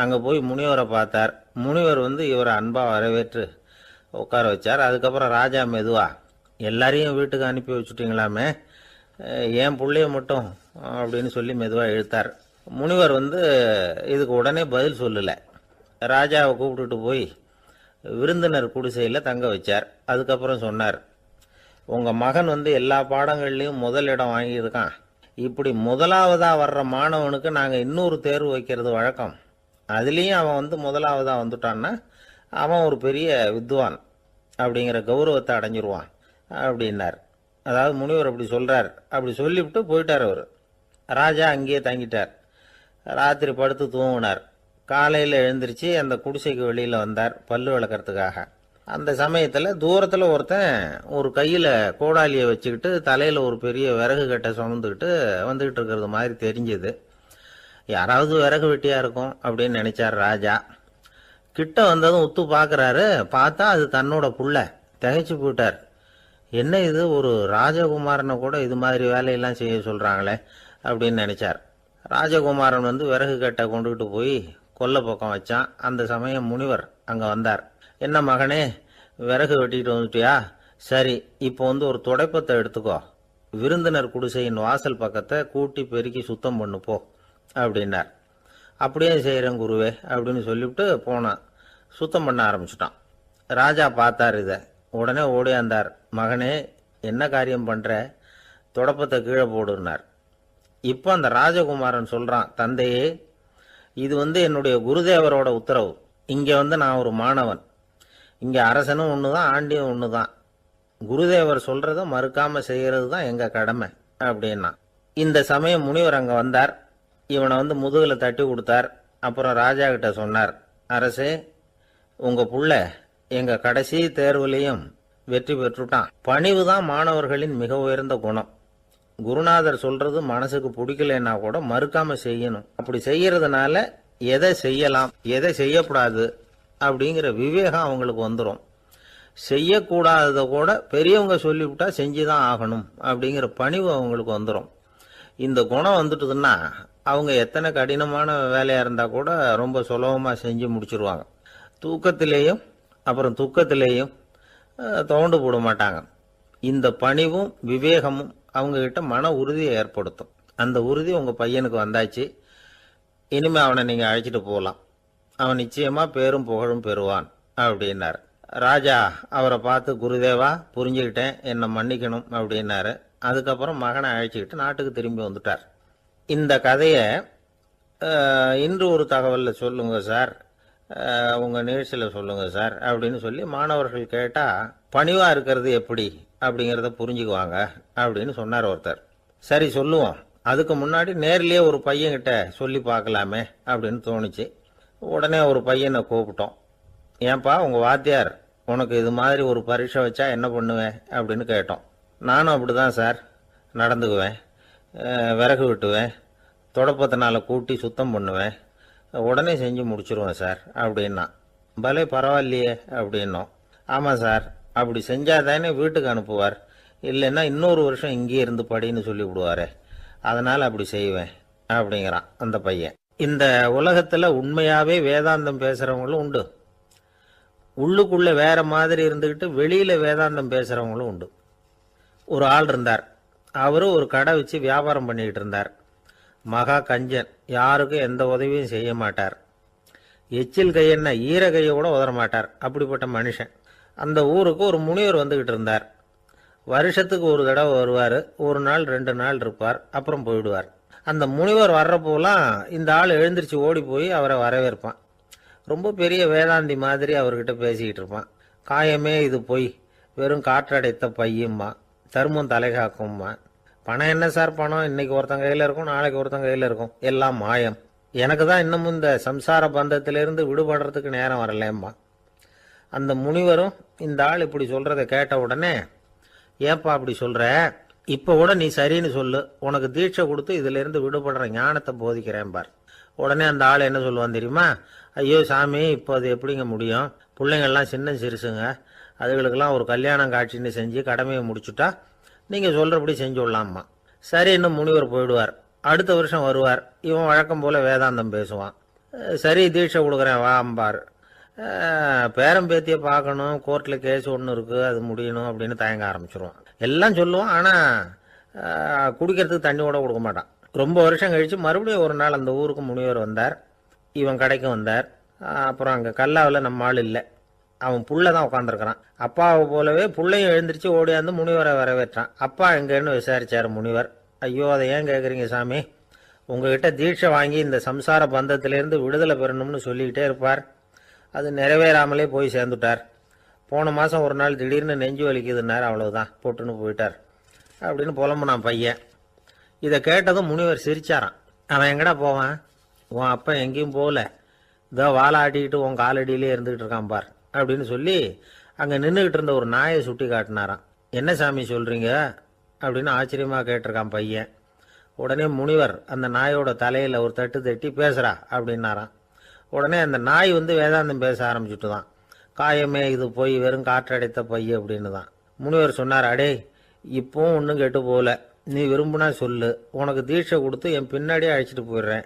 அங்கே போய் முனிவரை பார்த்தார். முனிவர் இவரை அன்பாக வரவேற்று உட்கார வச்சார். அதுக்கப்புறம் ராஜா மெதுவா, எல்லாரையும் வீட்டுக்கு அனுப்பி வச்சுட்டிங்களாமே, ஏன் பிள்ளைய மட்டும் அப்படின்னு சொல்லி மெதுவாக இழுத்தார். முனிவர் இதுக்கு உடனே பதில் சொல்லலை. ராஜாவை கூப்பிட்டுட்டு போய் விருந்தினர் குடிசையில் தங்க வச்சார். அதுக்கப்புறம் சொன்னார், உங்கள் மகன் எல்லா பாடங்கள்லேயும் முதலிடம் வாங்கியிருக்கான். இப்படி முதலாவதாக வர்ற மாணவனுக்கு நாங்கள் இன்னொரு தேர்வு வைக்கிறது வழக்கம். அதுலேயும் அவன் முதலாவதாக வந்துட்டான்னா அவன் ஒரு பெரிய வித்வான் அப்படிங்கிற கௌரவத்தை அடைஞ்சிருவான் அப்படின்னார். அதாவது முனிவர் அப்படி சொல்கிறார். அப்படி சொல்லிவிட்டு போயிட்டார் அவர். ராஜா அங்கேயே தங்கிட்டார். ராத்திரி படுத்து தூங்கினார். காலையில் எழுந்திரிச்சு அந்த குடிசைக்கு வெளியில் வந்தார் பல்லு விளக்கிறதுக்காக. அந்த சமயத்தில் தூரத்தில் ஒருத்தன் ஒரு கையில் கோடாலியை வச்சுக்கிட்டு தலையில் ஒரு பெரிய விறகு கட்டை சுமந்துக்கிட்டு வந்துக்கிட்டு இருக்கிறது மாதிரி தெரிஞ்சது. யாராவது விறகு வெட்டியாக இருக்கும் அப்படின்னு நினைச்சார் ராஜா. கிட்ட வந்ததும் உத்து பார்க்குறாரு. பார்த்தா அது தன்னோட புள்ள. திகைச்சு போயிட்டார். என்ன இது, ஒரு ராஜகுமாரனை கூட இது மாதிரி வேலையெல்லாம் செய்ய சொல்கிறாங்களே அப்படின்னு நினைச்சார். ராஜகுமாரன் விறகு கட்டை கொண்டுகிட்டு போய் கொல்லை பக்கம் வச்சான். அந்த சமயம் முனிவர் அங்கே வந்தார். என்ன மகனே, விறகு வெட்டிட்டு வந்துட்டியா? சரி, இப்போ ஒரு துடைப்பத்தை எடுத்துக்கோ, விருந்தினர் குடிசையின் வாசல் பக்கத்தை கூட்டி பெருக்கி சுத்தம் பண்ணு போ அப்படின்னார். அப்படியே செய்கிறேன் குருவே அப்படின்னு சொல்லிவிட்டு போனான். சுத்தம் பண்ண ஆரம்பிச்சிட்டான். ராஜா பார்த்தார் இதை. உடனே ஓடியாந்தார். மகனே, என்ன காரியம் பண்ணுற? துடைப்பத்தை கீழே போடுனார். இப்போ அந்த ராஜகுமாரன் சொல்கிறான், தந்தையே, இது என்னுடைய குருதேவரோட உத்தரவு. இங்கே நான் ஒரு மாணவன். இங்கே அரசனும் ஒன்று தான், ஆண்டியும் ஒன்று தான். குருதேவர் சொல்கிறத மறுக்காமல் செய்கிறது தான் எங்கள் கடமை அப்படின்னா. இந்த சமயம் முனிவர் அங்கே வந்தார். இவனை முதுகில் தட்டி கொடுத்தார். அப்புறம் ராஜா கிட்ட சொன்னார், அரசே, உங்கள் புள்ள எங்கள் கடைசி தேர்வுலையும் வெற்றி பெற்றுட்டான். பணிவு தான் மாணவர்களின் மிக உயர்ந்த குணம். குருநாதர் சொல்றது மனசுக்கு பிடிக்கலன்னா கூட மறுக்காம செய்யணும். அப்படி செய்யறதுனால எதை செய்யலாம் எதை செய்யக்கூடாது அப்படிங்கிற விவேகம் அவங்களுக்கு வந்துடும். செய்யக்கூடாததை கூட பெரியவங்க சொல்லிவிட்டா செஞ்சுதான் ஆகணும் அப்படிங்கிற பணிவு அவங்களுக்கு வந்துடும். இந்த குணம் வந்துட்டுதுன்னா அவங்க எத்தனை கடினமான வேலையா இருந்தா கூட ரொம்ப சுலபமா செஞ்சு முடிச்சிருவாங்க. தூக்கத்திலேயும் அப்புறம் துக்கத்திலேயும் தோண்டு போட மாட்டாங்க. இந்த பணிவும் விவேகமும் அவங்க கிட்ட மன உறுதியை ஏற்படுத்தும். அந்த உறுதி உங்க பையனுக்கு வந்தாச்சு. இனிமே அவனை நீங்க அழைச்சிட்டு போகலாம். அவன் நிச்சயமா பேரும் புகழும் பெறுவான் அப்படின்னார். ராஜா அவரை பார்த்து, குருதேவா புரிஞ்சுக்கிட்டேன், என்னை மன்னிக்கணும் அப்படின்னாரு. அதுக்கப்புறம் மகனை அழைச்சிக்கிட்டு நாட்டுக்கு திரும்பி வந்துட்டார். இந்த கதையை இன்று ஒரு தகவலில் சொல்லுங்க சார், உங்கள் நிகழ்ச்சியில் சொல்லுங்க சார் அப்படின்னு சொல்லி மாணவர்கள் கேட்டால் பணிவாக இருக்கிறது எப்படி அப்படிங்கிறத புரிஞ்சுக்குவாங்க அப்படின்னு சொன்னார் ஒருத்தர். சரி சொல்லுவோம், அதுக்கு முன்னாடி நேர்லேயே ஒரு பையன்கிட்ட சொல்லி பார்க்கலாமே அப்படின்னு தோணுச்சு. உடனே ஒரு பையனை கூப்பிட்டோம். ஏன்பா உங்கள் வாத்தியார் உனக்கு இது மாதிரி ஒரு பரீட்சை வச்சா என்ன பண்ணுவேன் அப்படின்னு கேட்டோம். நானும் அப்படி தான் சார் நடந்துக்குவேன், விறகு வெட்டுவேன், தொடப்பத்தினால கூட்டி சுத்தம் பண்ணுவேன், உடனே செஞ்சு முடிச்சிருவேன் சார் அப்படின்னா. பலே பரவாயில்லையே அப்படின்னோம். ஆமாம் சார், அப்படி செஞ்சாதானே வீட்டுக்கு அனுப்புவார், இல்லைன்னா இன்னொரு வருஷம் இங்கேயே இருந்து படின்னு சொல்லி விடுவாரே, அதனால் அப்படி செய்வேன் அப்படிங்கிறான் அந்த பையன். இந்த உலகத்தில் உண்மையாகவே வேதாந்தம் பேசுகிறவங்களும் உண்டு, உள்ளுக்குள்ளே வேற மாதிரி இருந்துக்கிட்டு வெளியில் வேதாந்தம் பேசுகிறவங்களும் உண்டு. ஒரு ஆள் இருந்தார், அவரு ஒரு கடை வச்சு வியாபாரம் பண்ணிக்கிட்டு இருந்தார். மகா கஞ்சன், யாருக்கும் எந்த உதவியும் செய்ய மாட்டார். எச்சில் கையென்ன ஈர கையை கூட உதற மாட்டார், அப்படிப்பட்ட மனுஷன். அந்த ஊருக்கு ஒரு முனிவர் வந்துக்கிட்டு இருந்தார். வருஷத்துக்கு ஒரு தடவை வருவார், ஒரு நாள் 2 நாள் இருப்பார், அப்புறம் போயிடுவார். அந்த முனிவர் வர்றப்போலாம் இந்த ஆள் எழுந்திரிச்சு ஓடி போய் அவரை வரவேற்பான். ரொம்ப பெரிய வேதாந்தி மாதிரி அவர்கிட்ட பேசிக்கிட்டு இருப்பான். காயமே இது பொய், வெறும் காற்றடைத்த பையும்மா, தர்மம் தலைகாக்கும்மா. பணம் என்ன சார் பணம், இன்னைக்கு ஒருத்தன் கையில் இருக்கும், நாளைக்கு ஒருத்தன் கையில் இருக்கும், எல்லாம் மாயம். எனக்கு தான் இன்னமும் இந்த சம்சார பந்தத்திலிருந்து விடுபடுறதுக்கு நேரம் வரலேம்மா. அந்த முனிவரும் இந்த ஆள் இப்படி சொல்கிறத கேட்ட உடனே, ஏப்பா அப்படி சொல்கிற, இப்போ கூட நீ சரின்னு சொல்லு, உனக்கு தீட்சை கொடுத்து இதிலிருந்து விடுபடுற ஞானத்தை போதிக்கிறேன் பார். உடனே அந்த ஆள் என்ன சொல்லுவான் தெரியுமா? ஐயோ சாமி, இப்போ அது எப்படிங்க முடியும், பிள்ளைங்கள்லாம் சின்ன சிறுசுங்க, அதுகளுக்கெல்லாம் ஒரு கல்யாணம் காட்சின்னு செஞ்சு கடமையை முடிச்சுட்டா நீங்கள் சொல்கிறபடி செஞ்சு விடலாம்மா. சரி, இன்னும் முனிவர் போயிடுவார். அடுத்த வருஷம் வருவார், இவன் வழக்கம் போல் வேதாந்தம் பேசுவான். சரி தீட்சை கொடுக்குறேன் வா அம்பார். பேரம்பேத்தியை பார்க்கணும், கோர்ட்டில் கேஸ் ஒன்று இருக்குது, அது முடியணும் அப்படின்னு தயங்க ஆரம்பிச்சிருவான். எல்லாம் சொல்லுவான், ஆனால் குடிக்கிறதுக்கு தண்ணி கூட கொடுக்க மாட்டான். ரொம்ப வருஷம் கழித்து மறுபடியும் ஒரு நாள் அந்த ஊருக்கு முனிவர் வந்தார், இவன் கடைக்கு வந்தார். அப்புறம் அங்கே கல்லாவில் நம்ம ஆள் இல்லை, அவன் புள்ள தான் உட்காந்துருக்கிறான். அப்பாவை போலவே புள்ளையும் எழுந்திரிச்சு ஓடியாந்து முனிவரை வரவேற்றான். அப்பா எங்கன்னு விசாரிச்சார் முனிவர். ஐயோ அதை ஏன் கேட்குறீங்க சாமி, உங்ககிட்ட தீட்சை வாங்கி இந்த சம்சார பந்தத்திலேருந்து விடுதலை பெறணும்னு சொல்லிக்கிட்டே இருப்பார், அது நிறைவேறாமலே போய் சேர்ந்துட்டார். போன மாதம் ஒரு நாள் திடீர்னு நெஞ்சு வலிக்குதுன்னார், அவ்வளவுதான் போட்டுன்னு போயிட்டார் அப்படின்னு புலம்புனான் பையன். இதை கேட்டதும் முனிவர் சிரிச்சாரான். அவன் எங்கடா போவான், உன் அப்பா எங்கேயும் போகல, இதோ வாழை ஆட்டிக்கிட்டு உன் காலடியிலே இருந்துக்கிட்டு இருக்கான் பார் அப்படின்னு சொல்லி அங்கே நின்றுக்கிட்டு இருந்த ஒரு நாயை சுட்டி காட்டினாரான். என்ன சாமி சொல்கிறீங்க அப்படின்னு ஆச்சரியமாக கேட்டிருக்கான் பையன். உடனே முனிவர் அந்த நாயோட தலையில் ஒரு தட்டு தட்டி பேசுகிறா அப்படின்னாரான். உடனே அந்த நாய் வந்து வேதாந்தம் பேச ஆரம்பிச்சுட்டு தான், காயமே இது போய் வெறும் காற்றடைத்த பைய அப்படின்னு தான். முனிவர் சொன்னார், அடே இப்போவும் ஒன்றும் கெட்டு போகல, நீ விரும்புனா சொல்லு, உனக்கு தீட்சை கொடுத்து என் பின்னாடியே அழைச்சிட்டு போயிடுறேன்,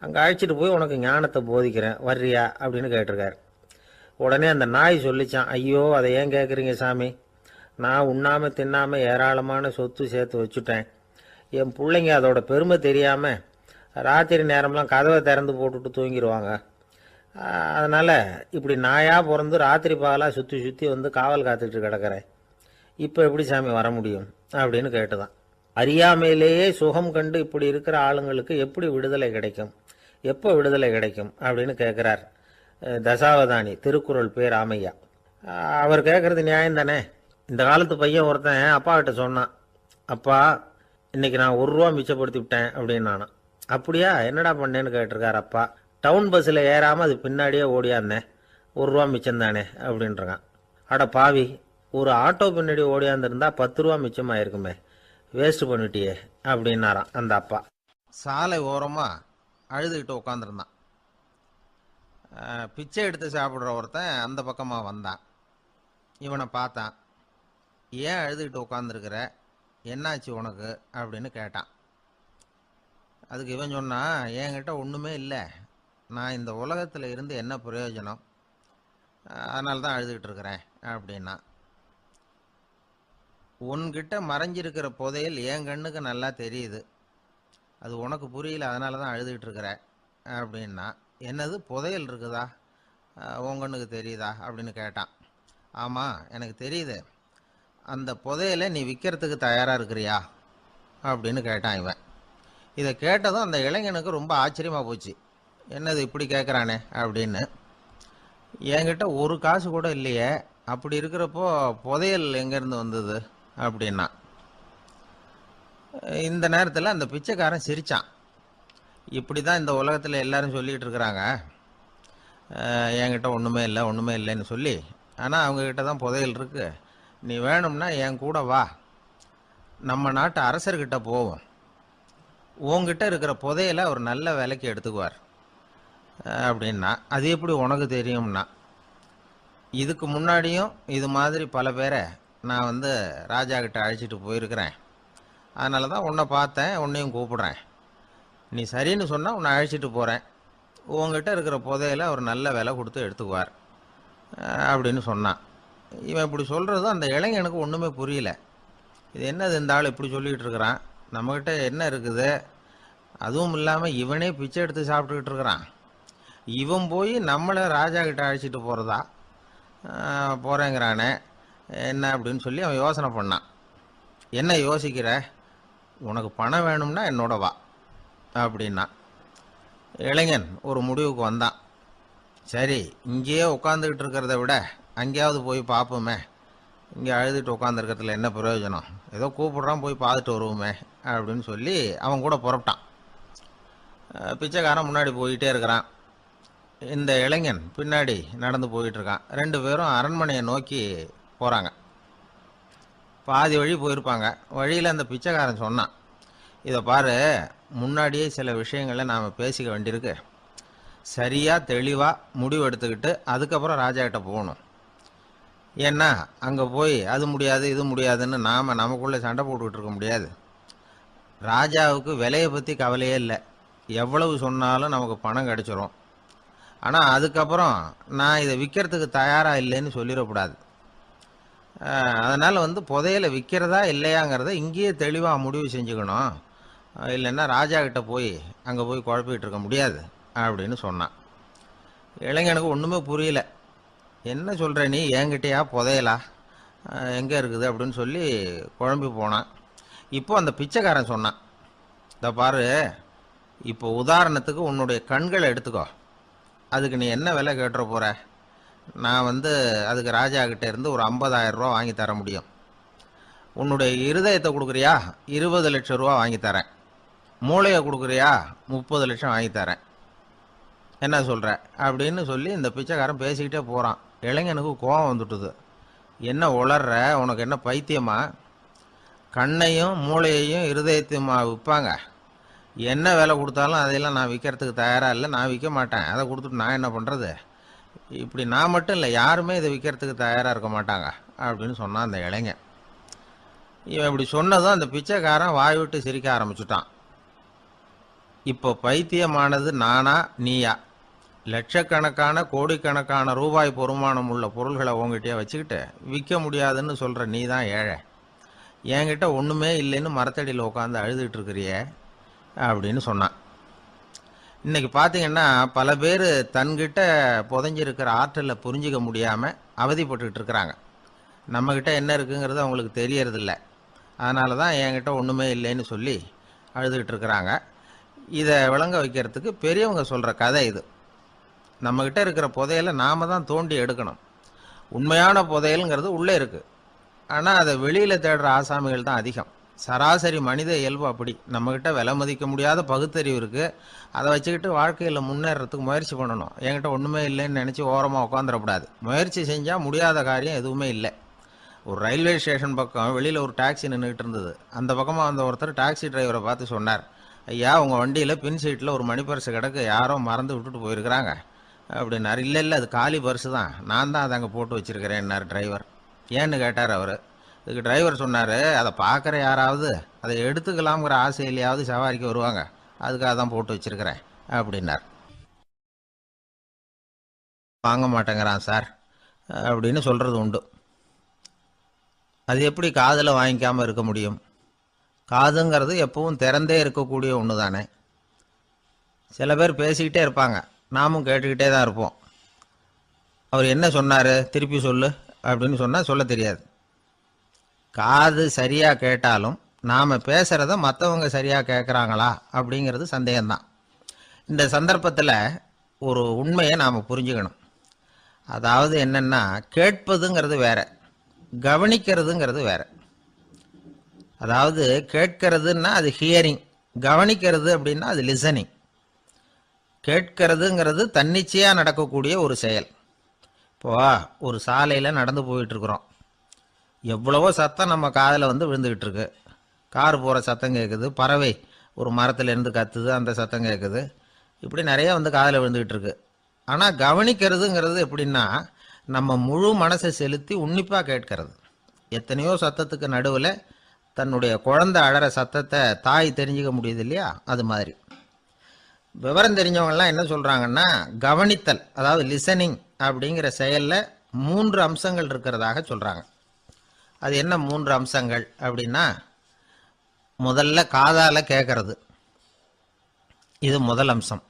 அங்கே அழைச்சிட்டு போய் உனக்கு ஞானத்தை போதிக்கிறேன், வர்றியா அப்படின்னு கேட்டிருக்காரு. உடனே அந்த நாய் சொல்லிச்சான், ஐயோ அதை ஏன் கேட்குறீங்க சாமி, நான் உண்ணாமல் தின்னாமல் ஏராளமான சொத்து சேர்த்து வச்சுட்டேன், என் பிள்ளைங்க அதோட பெருமை தெரியாமல் ராத்திரி நேரம்லாம் கதவை திறந்து போட்டுட்டு தூங்கிடுவாங்க, அதனால் இப்படி நாயாக பிறந்து ராத்திரி பகலாக சுற்றி சுற்றி வந்து காவல் காத்துக்கிட்டு கிடக்கிறேன், இப்போ எப்படி சாமி வர முடியும் அப்படின்னு கேட்டுதான். அறியாமையிலேயே சுகம் கண்டு இப்படி இருக்கிற ஆளுங்களுக்கு எப்படி விடுதலை கிடைக்கும், எப்போ விடுதலை கிடைக்கும் அப்படின்னு கேட்குறார் தசாவதானி, திருக்குறள் பேர் ராமையா. அவர் கேட்குறது நியாயம் தானே. இந்த காலத்து பையன் ஒருத்தன் அப்பா கிட்ட சொன்னான், அப்பா இன்னைக்கு நான் 1 ரூபா மிச்சப்படுத்தி விட்டேன் அப்படின்னு. நானும் அப்படியா என்னடா பண்ணேன்னு கேட்டிருக்காரு அப்பா. டவுன் பஸ்ஸில் ஏறாமல் அது பின்னாடியே ஓடியாந்தேன், 1 ரூபா மிச்சம் தானே அப்படின்றான். அட பாவி, ஒரு ஆட்டோ பின்னாடி ஓடியாந்துருந்தா 10 ரூபா மிச்சமாயிருக்குமே, வேஸ்ட் பண்ணிட்டியே அப்படின்னாரான் அந்த அப்பா. சாலை ஓரமாக அழுதுகிட்டு உட்காந்துருந்தான். பிச்சை எடுத்து சாப்பிட்ற ஒருத்தன் அந்த பக்கமாக வந்தான். இவனை பார்த்தான். ஏன் அழுதுகிட்டு உட்காந்துருக்கிற, என்னாச்சு உனக்கு அப்படின்னு கேட்டான். அதுக்கு இவன் சொன்னான், என்கிட்ட ஒன்றுமே இல்லை, நான் இந்த உலகத்தில் இருந்து என்ன பிரயோஜனம், அதனால தான் அழுதுகிட்டு இருக்கிறேன் அப்படின்னா. உன்கிட்ட மறைஞ்சிருக்கிற புதையல் என் கண்ணுக்கு நல்லா தெரியுது, அது உனக்கு புரியல, அதனால தான் அழுதுகிட்டு இருக்கிற அப்படின்னா. என்னது புதையல் இருக்குதா, உன் கண்ணுக்கு தெரியுதா அப்படின்னு கேட்டான். ஆமாம், எனக்கு தெரியுது. அந்த புதையலை நீ விற்கிறதுக்கு தயாராக இருக்கிறியா அப்படின்னு கேட்டான் இவன். இதை கேட்டதும் அந்த இளைஞனுக்கு ரொம்ப ஆச்சரியமாக போச்சு. என்னது இப்படி கேட்குறானே அப்படின்னு. என்கிட்ட ஒரு காசு கூட இல்லையே, அப்படி இருக்கிறப்போ புதையல் எங்கேருந்து வந்தது அப்படின்னா. இந்த நேரத்தில் அந்த பிச்சைக்காரன் சிரித்தான். இப்படி தான் இந்த உலகத்தில் எல்லாரும் சொல்லிகிட்டு இருக்கிறாங்க, என்கிட்ட ஒன்றுமே இல்லை ஒன்றுமே இல்லைன்னு சொல்லி. ஆனால் அவங்கக்கிட்ட தான் புதையல் இருக்குது. நீ வேணும்னா என் கூட வா, நம்ம நாட்டு அரசர்கிட்ட போவோம். உங்ககிட்ட இருக்கிற புதையலை அவர் நல்ல விலைக்கு எடுத்துக்குவார் அப்படின்னா. அது எப்படி உனக்கு தெரியும்னா, இதுக்கு முன்னாடியும் இது மாதிரி பல பேரை நான் ராஜா கிட்ட அழைச்சிட்டு போயிருக்கிறேன். அதனால தான் உன்னை பார்த்தேன், உன்னையும் கூப்பிடுறேன். நீ சரின்னு சொன்னால் உன்னை அழைச்சிட்டு போகிறேன். உங்ககிட்ட இருக்கிற புதையலை அவர் நல்ல விலை கொடுத்து எடுத்துக்குவார் அப்படின்னு சொன்னான். இவன் இப்படி சொல்கிறது அந்த இளைஞனுக்கு ஒன்றுமே புரியல. இது என்னது இந்த ஆள் இப்படி சொல்லிகிட்டு இருக்கிறான், நம்மக்கிட்ட என்ன இருக்குது, அதுவும் இல்லாமல் இவனே பிச்சை எடுத்து சாப்பிட்டுக்கிட்டு இருக்கிறான், இவன் போய் நம்மளை ராஜா கிட்ட அழைச்சிட்டு போகிறதா போகிறேங்கிறானே என்ன அப்படின்னு சொல்லி அவன் யோசனை பண்ணான். என்ன யோசிக்கிற, உனக்கு பணம் வேணும்னா என்னோட வா அப்படின்னா. இளைஞன் ஒரு முடிவுக்கு வந்தான். சரி, இங்கேயே உட்காந்துக்கிட்டு இருக்கிறத விட அங்கேயாவது போய் பார்ப்போமே, இங்கே அழுதுட்டு உட்காந்துருக்கிறதுல என்ன பிரயோஜனம், ஏதோ கூப்பிட்றான் போய் பார்த்துட்டு வருவோமே அப்படின்னு சொல்லி அவன் கூட புறப்பட்டான். பிச்சைக்காரன் முன்னாடி போயிட்டே இருக்கிறான், இந்த இளைஞன் பின்னாடி நடந்து போயிட்டுருக்கான். ரெண்டு பேரும் அரண்மனையை நோக்கி போகிறாங்க. பாதி வழி போயிருப்பாங்க. வழியில் அந்த பிச்சைக்காரன் சொன்னான், இதை பாரு, முன்னாடியே சில விஷயங்களை நாம் பேசிக்க வேண்டியிருக்கு. சரியாக தெளிவாக முடிவு எடுத்துக்கிட்டு அதுக்கப்புறம் ராஜா கிட்ட போகணும். ஏன்னா அங்கே போய் அது முடியாது இது முடியாதுன்னு நாம் நமக்குள்ளே சண்டை போட்டுக்கிட்டு இருக்க முடியாது. ராஜாவுக்கு விலையை பற்றி கவலையே இல்லை, எவ்வளவு சொன்னாலும் நமக்கு பணம் கிடைச்சிரும். ஆனால் அதுக்கப்புறம் நான் இதை விற்கிறதுக்கு தயாராக இல்லைன்னு சொல்லிடக்கூடாது. அதனால் புதையலை விற்கிறதா இல்லையாங்கிறத இங்கேயே தெளிவாக முடிவு செஞ்சுக்கணும். இல்லைன்னா ராஜா கிட்ட போய் அங்கே போய் குழப்பிக்கிட்டு இருக்க முடியாது அப்படின்னு சொன்னான். இளைஞனுக்கு ஒன்றுமே புரியல. என்ன சொல்கிற நீ, என்கிட்டயா புதையலா, எங்கே இருக்குது அப்படின்னு சொல்லி குழம்பி போனான். இப்போ அந்த பிச்சைக்காரன் சொன்னான், இதை பாரு, இப்போ உதாரணத்துக்கு உன்னுடைய கண்களை எடுத்துக்கோ, அதுக்கு நீ என்ன விலை கேட்டுற போகிற. நான் அதுக்கு ராஜா கிட்டே இருந்து ஒரு 50,000 ரூபா வாங்கி தர முடியும். உன்னுடைய இருதயத்தை கொடுக்குறியா, 20 லட்சம் ரூபா வாங்கி தரேன். மூளையை கொடுக்குறியா, 30 லட்சம் வாங்கி தரேன். என்ன சொல்கிற அப்படின்னு சொல்லி இந்த பிச்சைக்காரன் பேசிக்கிட்டே போகிறான். இளைஞனுக்கு கோபம் வந்துட்டுது. என்ன உளர்ற, உனக்கு என்ன பைத்தியமா, கண்ணையும் மூளையையும் இருதயத்தையுமா விற்பாங்க, என்ன விலை கொடுத்தாலும் அதையெல்லாம் நான் விற்கிறதுக்கு தயாராக இல்லை, நான் விற்க மாட்டேன், அதை கொடுத்துட்டு நான் என்ன பண்ணுறது, இப்படி நான் மட்டும் இல்லை யாருமே இதை விற்கிறதுக்கு தயாராக இருக்க மாட்டாங்க அப்படின்னு சொன்னான் அந்த இளைஞன். இவன் இப்படி சொன்னதும் அந்த பிச்சைக்காரன் வாய் விட்டு சிரிக்க ஆரம்பிச்சுட்டான். இப்போ பைத்தியமானது நானா நீயா, லட்சக்கணக்கான கோடிக்கணக்கான ரூபாய் பொறுமானம் உள்ள பொருள்களை உங்ககிட்டயே வச்சுக்கிட்டு விற்க முடியாதுன்னு சொல்கிற நீ தான் ஏழை, என்கிட்ட ஒன்றுமே இல்லைன்னு மரத்தடியில் உட்காந்து அழுதுகிட்டு இருக்கிறியே அப்படின்னு சொன்னான். இன்றைக்கி பார்த்தீங்கன்னா பல பேர் தன்கிட்ட புதைஞ்சிருக்கிற ஆற்றலை புரிஞ்சிக்க முடியாமல் அவதிப்பட்டுக்கிட்டு இருக்கிறாங்க. நம்மக்கிட்ட என்ன இருக்குங்கிறது அவங்களுக்கு தெரியறதில்ல. அதனால தான் என்கிட்ட ஒன்றுமே இல்லைன்னு சொல்லி அழுதுகிட்டு இருக்கிறாங்க. இதை விளங்க வைக்கிறதுக்கு பெரியவங்க சொல்கிற கதை இது. நம்மக்கிட்ட இருக்கிற புதையலை நாம் தான் தோண்டி எடுக்கணும். உண்மையான புதையலுங்கிறது உள்ளே இருக்குது, ஆனால் அதை வெளியில் தேடுற ஆசாமிகள் தான் அதிகம். சராசரி மனித இயல்பு அப்படி. நம்மக்கிட்ட விலை மதிக்க முடியாத பகுத்தறிவு இருக்குது, அதை வச்சுக்கிட்டு வாழ்க்கையில் முன்னேறத்துக்கு முயற்சி பண்ணணும். என்கிட்ட ஒன்றுமே இல்லைன்னு நினச்சி ஓரமாக உட்காந்துடக்கூடாது. முயற்சி செஞ்சால் முடியாத காரியம் எதுவுமே இல்லை. ஒரு ரயில்வே ஸ்டேஷன் பக்கம் வெளியில் ஒரு டாக்ஸி நின்றுக்கிட்டு இருந்தது. அந்த பக்கமாக வந்த ஒருத்தர் டாக்ஸி டிரைவரை பார்த்து சொன்னார், ஐயா, உங்கள் வண்டியில் பின் சீட்டில் ஒரு மணி பர்ஸு கிடக்கு, யாரோ மறந்து விட்டுட்டு போயிருக்கிறாங்க அப்படின்னார். இல்லை அது காலி பர்ஸு தான், நான் தான் அதை அங்கே போட்டு வச்சுருக்கிறேன்னார் டிரைவர். ஏன்னு கேட்டார் அவர். இதுக்கு டிரைவர் சொன்னார், அதை பார்க்குற யாராவது அதை எடுத்துக்கலாம்ங்கிற ஆசையிலையாவது சவாரிக்கு வருவாங்க, அதுக்காக தான் போட்டு வச்சுருக்கிறேன் அப்படின்னார். வாங்க மாட்டேங்கிறான் சார் அப்படின்னு சொல்கிறது உண்டு. அது எப்படி காதில் வாங்கிக்காமல் இருக்க முடியும்? காதுங்கிறது எப்பவும் திறந்தே இருக்கக்கூடிய ஒன்று தானே. சில பேர் பேசிக்கிட்டே இருப்பாங்க, நாமும் கேட்டுக்கிட்டே தான் இருப்போம். அவர் என்ன சொன்னார் திருப்பி சொல்லு அப்படின்னு சொன்னால் சொல்ல தெரியாது. காது சரியாக கேட்டாலும் நாம் பேசுகிறத மற்றவங்க சரியாக கேட்குறாங்களா அப்படிங்கிறது சந்தேகம்தான். இந்த சந்தர்ப்பத்தில் ஒரு உண்மையை நாம் புரிஞ்சுக்கணும். அதாவது என்னென்னா, கேட்பதுங்கிறது வேற, கவனிக்கிறதுங்கிறது வேற. அதாவது கேட்கறதுன்னா அது ஹியரிங், கவனிக்கிறது அப்படின்னா அது லிசனிங். கேட்கறதுங்கிறது தன்னிச்சையாக நடக்கக்கூடிய ஒரு செயல். இப்போ ஒரு சாலையில் நடந்து போயிட்டுருக்குறோம், எவ்வளவோ சத்தம் நம்ம காதில் வந்து விழுந்துக்கிட்டு இருக்கு. கார் போகிற சத்தம் கேட்குது, பறவை ஒரு மரத்துலேருந்து கத்துது, அந்த சத்தம் கேட்குது, இப்படி நிறைய வந்து காதில் விழுந்துக்கிட்டு இருக்கு. ஆனால் கவனிக்கிறதுங்கிறது எப்படின்னா, நம்ம முழு மனசை செலுத்தி உன்னிப்பாக கேட்கறது. எத்தனையோ சத்தத்துக்கு நடுவில் தன்னுடைய குழந்தை அழற சத்தத்தை தாய் தெரிஞ்சுக்க முடியுது இல்லையா, அது மாதிரி. விவரம் தெரிஞ்சவங்கலாம் என்ன சொல்கிறாங்கன்னா, கவனித்தல் அதாவது லிசனிங் அப்படிங்கிற செயலில் 3 அம்சங்கள் இருக்கிறதாக சொல்கிறாங்க. அது என்ன 3 அம்சங்கள் அப்படின்னா, முதல்ல காதால் கேட்கறது, இது முதல் அம்சம்.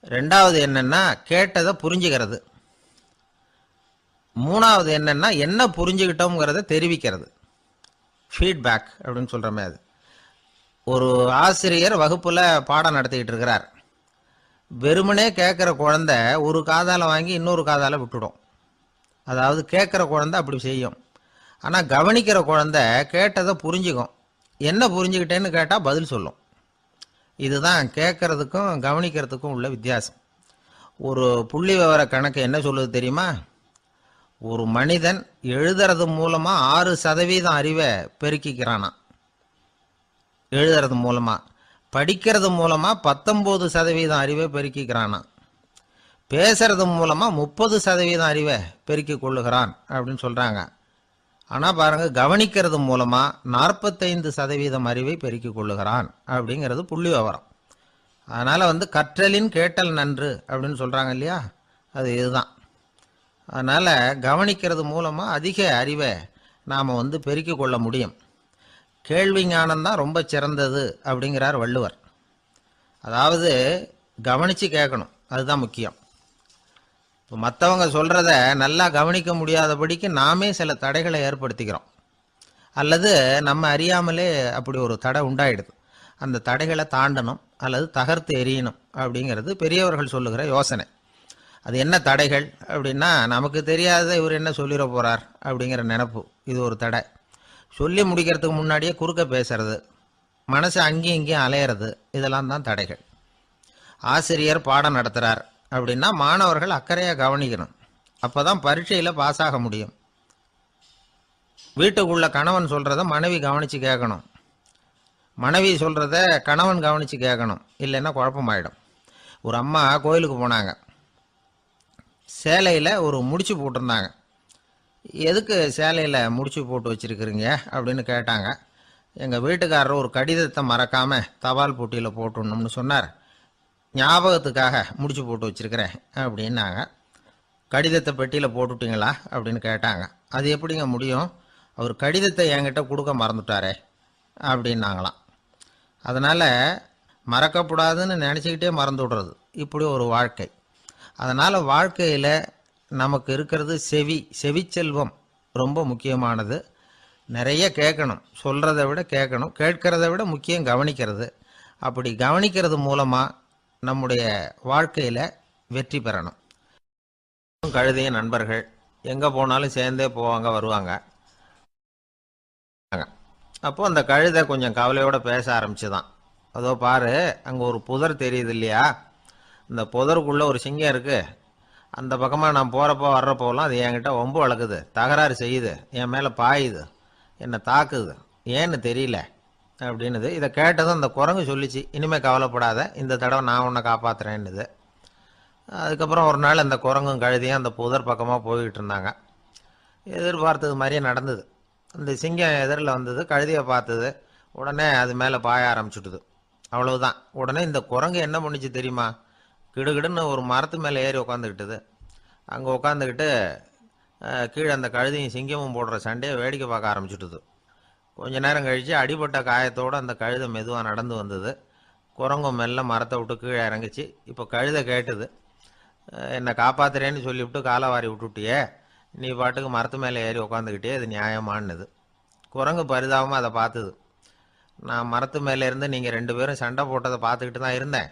ரெண்டாவது என்னன்னா கேட்டதை புரிஞ்சுக்கிறது. மூணாவது என்னன்னா என்ன புரிஞ்சுக்கிட்டோங்கிறத தெரிவிக்கிறது, ஃபீட்பேக் அப்படின்னு சொல்கிறோமே அது. ஒரு ஆசிரியர் வகுப்பில் பாடம் நடத்திக்கிட்டு இருக்கிறார். வெறுமனே கேட்குற குழந்தை ஒரு காதால் வாங்கி இன்னொரு காதால் விட்டுடும். அதாவது கேட்குற குழந்தை அப்படி செய்யும். ஆனால் கவனிக்கிற குழந்தை கேட்டதை புரிஞ்சுக்கும். என்ன புரிஞ்சுக்கிட்டேன்னு கேட்டால் பதில் சொல்லும். இதுதான் கேட்கறதுக்கும் கவனிக்கிறதுக்கும் உள்ள வித்தியாசம். ஒரு புள்ளி விவர கணக்கு என்ன சொல்லுது தெரியுமா? ஒரு மனிதன் எழுதுறது மூலமாக 6% அறிவை பெருக்கிக்கிறானா, எழுதுறது மூலமாக. படிக்கிறது மூலமாக 19% அறிவை பெருக்கிக்கிறானா. பேசுறது மூலமாக 30% அறிவை பெருக்கி கொள்ளுகிறான் அப்படின்னு சொல்கிறாங்க. ஆனால் பாருங்க, கவனிக்கிறது மூலமாக 45% அறிவை பெருக்கி கொள்ளுகிறான் அப்படிங்கிறது புள்ளி விவரம். அதனால் வந்து கற்றலின் கேட்டல் நன்று அப்படின்னு சொல்கிறாங்க இல்லையா, அது இதுதான். அதனால் கவனிக்கிறது மூலமாக அதிக அறிவை நாம் வந்து பெருக்கி கொள்ள முடியும். கேள்வி ஞானம்தான் ரொம்ப சிறந்தது அப்படிங்கிறார் வள்ளுவர். அதாவது கவனித்து கேட்கணும், அதுதான் முக்கியம். இப்போ மற்றவங்க சொல்கிறத நல்லா கவனிக்க முடியாதபடிக்கு நாமே சில தடைகளை ஏற்படுத்திக்கிறோம், அல்லது நம்ம அறியாமலே அப்படி ஒரு தடை உண்டாயிடுது. அந்த தடைகளை தாண்டணும் அல்லது தகர்த்து எறியணும் அப்படிங்கிறது பெரியவர்கள் சொல்லுகிற யோசனை. அது என்ன தடைகள் அப்படின்னா, நமக்கு தெரியாத இவர் என்ன சொல்லிட போகிறார் அப்படிங்கிற நினப்பு, இது ஒரு தடை. சொல்லி முடிக்கிறதுக்கு முன்னாடியே குறுக்க பேசுறது, மனசு அங்கேயும் இங்கேயும் அலையிறது, இதெல்லாம் தான் தடைகள். ஆசிரியர் பாடம் நடத்துகிறார் அப்படின்னா மாணவர்கள் அக்கறையாக கவனிக்கணும், அப்போ தான் பரீட்சையில் பாஸ் ஆக முடியும். வீட்டுக்குள்ள கணவன் சொல்கிறத மனைவி கவனித்து கேட்கணும், மனைவி சொல்கிறத கணவன் கவனித்து கேட்கணும், இல்லைன்னா குழப்பமாயிடும். ஒரு அம்மா கோயிலுக்கு போனாங்க, சேலையில் ஒரு முடிச்சு போட்டிருந்தாங்க. எதுக்கு சேலையில் முடிச்சு போட்டு வச்சுருக்குறீங்க அப்படின்னு கேட்டாங்க. எங்கள் வீட்டுக்காரர் ஒரு கடிதத்தை மறக்காமல் தபால் போட்டியில் போட்டுடணும்னு சொன்னார், ஞாபகத்துக்காக முடிச்சு போட்டு வச்சுருக்கிறேன் அப்படின்னாங்க. கடிதத்தை பெட்டியில் போட்டுட்டிங்களா அப்படின்னு கேட்டாங்க. அது எப்படிங்க முடியும், அவர் கடிதத்தை என்கிட்ட கொடுக்க மறந்துட்டாரே அப்படின்னாங்களாம். அதனால் மறக்கப்படாதுன்னு நினச்சிக்கிட்டே மறந்து விடுறது, இப்படி ஒரு வாழ்க்கை. அதனால் வாழ்க்கையில் நமக்கு இருக்கிறது செவிச்செல்வம் ரொம்ப முக்கியமானது. நிறைய கேட்கணும், சொல்கிறத விட கேட்கணும், கேட்கறத விட முக்கியம் கவனிக்கிறது. அப்படி கவனிக்கிறது மூலமாக நம்முடைய வாழ்க்கையில் வெற்றி பெறணும். கழுதைய நண்பர்கள் எங்கே போனாலும் சேர்ந்தே போவாங்க வருவாங்க. அப்போது அந்த கழுதை கொஞ்சம் கவலையோடு பேச ஆரம்பிச்சுதான். அதோ பாரு, அங்கே ஒரு புதர் தெரியுது இல்லையா, இந்த புதருக்குள்ளே ஒரு சிங்கம் இருக்குது, அந்த பக்கமாக நான் போகிறப்போ வர்றப்போலாம் அது என்கிட்ட வம்பு வளர்க்குது, தகராறு செய்யுது, என் மேலே பாயுது, என்னை தாக்குது, ஏன்னு தெரியல அப்படின்னுது. இதை கேட்டதும் அந்த குரங்கு சொல்லிச்சு, இனிமேல் கவலைப்படாத, இந்த தடவை நான் உன்னை காப்பாற்றுறேன்னுது. அதுக்கப்புறம் ஒரு நாள் அந்த குரங்கும் கழுதியும் அந்த புதர் பக்கமாக போய்கிட்டு இருந்தாங்க. எதிர்பார்த்தது மாதிரியே நடந்தது. அந்த சிங்கம் எதிரில் வந்தது, கழுதியை பார்த்தது, உடனே அது மேலே பாய ஆரம்பிச்சுட்டுது. அவ்வளவுதான். உடனே இந்த குரங்கு என்ன பண்ணிச்சு தெரியுமா, கிடுகிடுன்னு ஒரு மரத்து மேலே ஏறி உட்காந்துக்கிட்டுது. அங்கே உட்காந்துக்கிட்டு கீழே அந்த கழுதையும் சிங்கமும் போடுற சண்டையை வேடிக்கை பார்க்க ஆரம்பிச்சுட்டுது. கொஞ்ச நேரம் கழித்து அடிபட்ட காயத்தோடு அந்த கழுதை மெதுவாக நடந்து வந்தது. குரங்கும் மெல்ல மரத்தை விட்டு கீழே இறங்கிச்சு. இப்போ கழுதை கேட்டுது, என்னை காப்பாத்துறேன்னு சொல்லிவிட்டு காலை வாரி விட்டுட்டியே, நீ பாட்டுக்கு மரத்து மேலே ஏறி உக்காந்துக்கிட்டே, அது நியாயமானது. குரங்கு பரிதாபமாக அதை பார்த்துது. நான் மரத்து மேலே இருந்து நீங்கள் 2 பேரும் சண்டை போட்டதை பார்த்துக்கிட்டு தான் இருந்தேன்.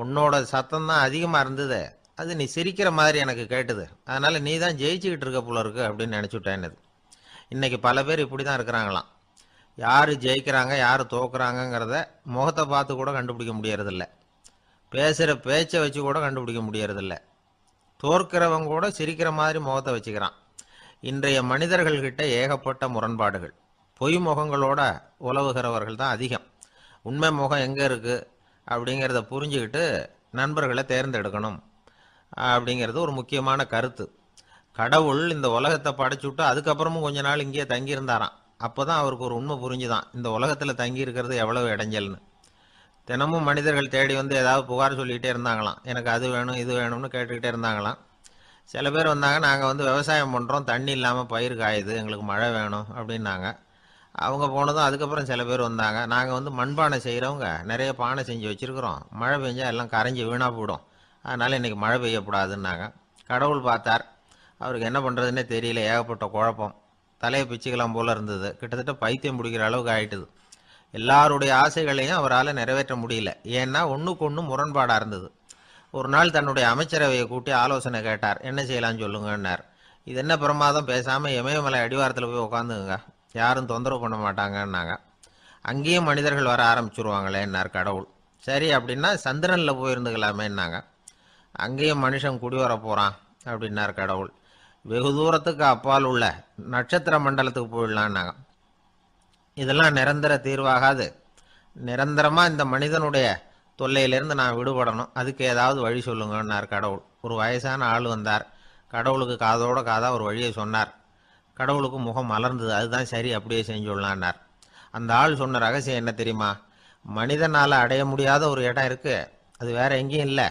உன்னோட சத்தம் தான் அதிகமாக இருந்தது, அது நீ சிரிக்கிற மாதிரி எனக்கு கேட்டுது. அதனால் நீ தான் ஜெயிச்சுக்கிட்டு இருக்க போல இருக்கு அப்படின்னு நினச்சிவிட்டேன்னு. இன்றைக்கி பல பேர் இப்படி தான் இருக்கிறாங்களாம். யார் ஜெயிக்கிறாங்க யார் தோக்குறாங்கங்கிறத முகத்தை பார்த்து கூட கண்டுபிடிக்க முடியறதில்ல. பேசுகிற பேச்சை வச்சு கூட கண்டுபிடிக்க முடியறதில்ல. தோற்கிறவங்க கூட சிரிக்கிற மாதிரி முகத்தை வச்சுக்கிறான். இன்றைய மனிதர்கள்கிட்ட ஏகப்பட்ட முரண்பாடுகள். பொய் முகங்களோட உலவுகிறவர்கள் தான் அதிகம். உண்மை முகம் எங்கே இருக்குது அப்படிங்கிறத புரிஞ்சுக்கிட்டு நண்பர்களை தேர்ந்தெடுக்கணும் அப்படிங்கிறது ஒரு முக்கியமான கருத்து. கடவுள் இந்த உலகத்தை படைச்சுட்டு அதுக்கப்புறமும் கொஞ்ச நாள் இங்கேயே தங்கியிருந்தாராம். அப்போ தான் அவருக்கு ஒரு உண்மை புரிஞ்சுதான், இந்த உலகத்தில் தங்கி இருக்கிறது எவ்வளவு இடைஞ்சல்னு. தினமும் மனிதர்கள் தேடி வந்து ஏதாவது புகார் சொல்லிக்கிட்டே இருந்தாங்களாம். எனக்கு அது வேணும் இது வேணும்னு கேட்டுக்கிட்டே இருந்தாங்களாம். சில பேர் வந்தாங்க, நாங்கள் வந்து விவசாயம் பண்ணுறோம், தண்ணி இல்லாமல் பயிர் காயுது, எங்களுக்கு மழை வேணும் அப்படின்னாங்க. அவங்க போனதும் அதுக்கப்புறம் சில பேர் வந்தாங்க, நாங்கள் வந்து மண்பானை செய்கிறவங்க நிறைய பானை செஞ்சு வச்சுருக்குறோம், மழை பெஞ்சால் எல்லாம் கரைஞ்சி வீணாக போயிடும், அதனால் இன்றைக்கி மழை பெய்யக்கூடாதுன்னாங்க. கடவுள் பார்த்தார், அவருக்கு என்ன பண்ணுறதுன்னே தெரியல, ஏகப்பட்ட குழப்பம், தலையை பிச்சுக்கலாம் போல் இருந்தது. கிட்டத்தட்ட பைத்தியம் பிடிக்கிற அளவுக்கு ஆயிட்டுது. எல்லாருடைய ஆசைகளையும் அவரால் நிறைவேற்ற முடியல. ஏன்னா ஒன்றுக்கு ஒன்று முரண்பாடாக இருந்தது. ஒரு நாள் தன்னுடைய அமைச்சரவையை கூட்டி ஆலோசனை கேட்டார். என்ன செய்யலான்னு சொல்லுங்கன்னார். இது என்ன பிரமாதம், பேசாமல் இமயமலை அடிவாரத்தில் போய் உட்காந்துங்க, யாரும் தொந்தரவு பண்ண மாட்டாங்கன்னாங்க. அங்கேயும் மனிதர்கள் வர ஆரம்பிச்சுருவாங்களேன்னார் கடவுள். சரி அப்படின்னா சந்திரனில் போயிருந்துக்கலாமேன்னாங்க. அங்கேயும் மனுஷன் குடி வர போகிறான் அப்படின்னார் கடவுள். வெகு தூரத்துக்கு அப்பால் உள்ள நட்சத்திர மண்டலத்துக்கு போயிடலான்னாங்க. இதெல்லாம் நிரந்தர தீர்வாகாது, நிரந்தரமாக இந்த மனிதனுடைய தொல்லையிலேருந்து நான் விடுபடணும், அதுக்கு ஏதாவது வழி சொல்லுங்கன்னார் கடவுள். ஒரு வயசான ஆள் வந்தார். கடவுளுக்கு காதோட காதாக ஒரு வழியை சொன்னார். கடவுளுக்கு முகம் மலர்ந்தது. அதுதான் சரி, அப்படியே செஞ்சுடலான்னார். அந்த ஆள் சொன்ன ரகசியம் என்ன தெரியுமா? மனிதனால் அடைய முடியாத ஒரு இடம் இருக்குது, அது வேற எங்கேயும் இல்லை,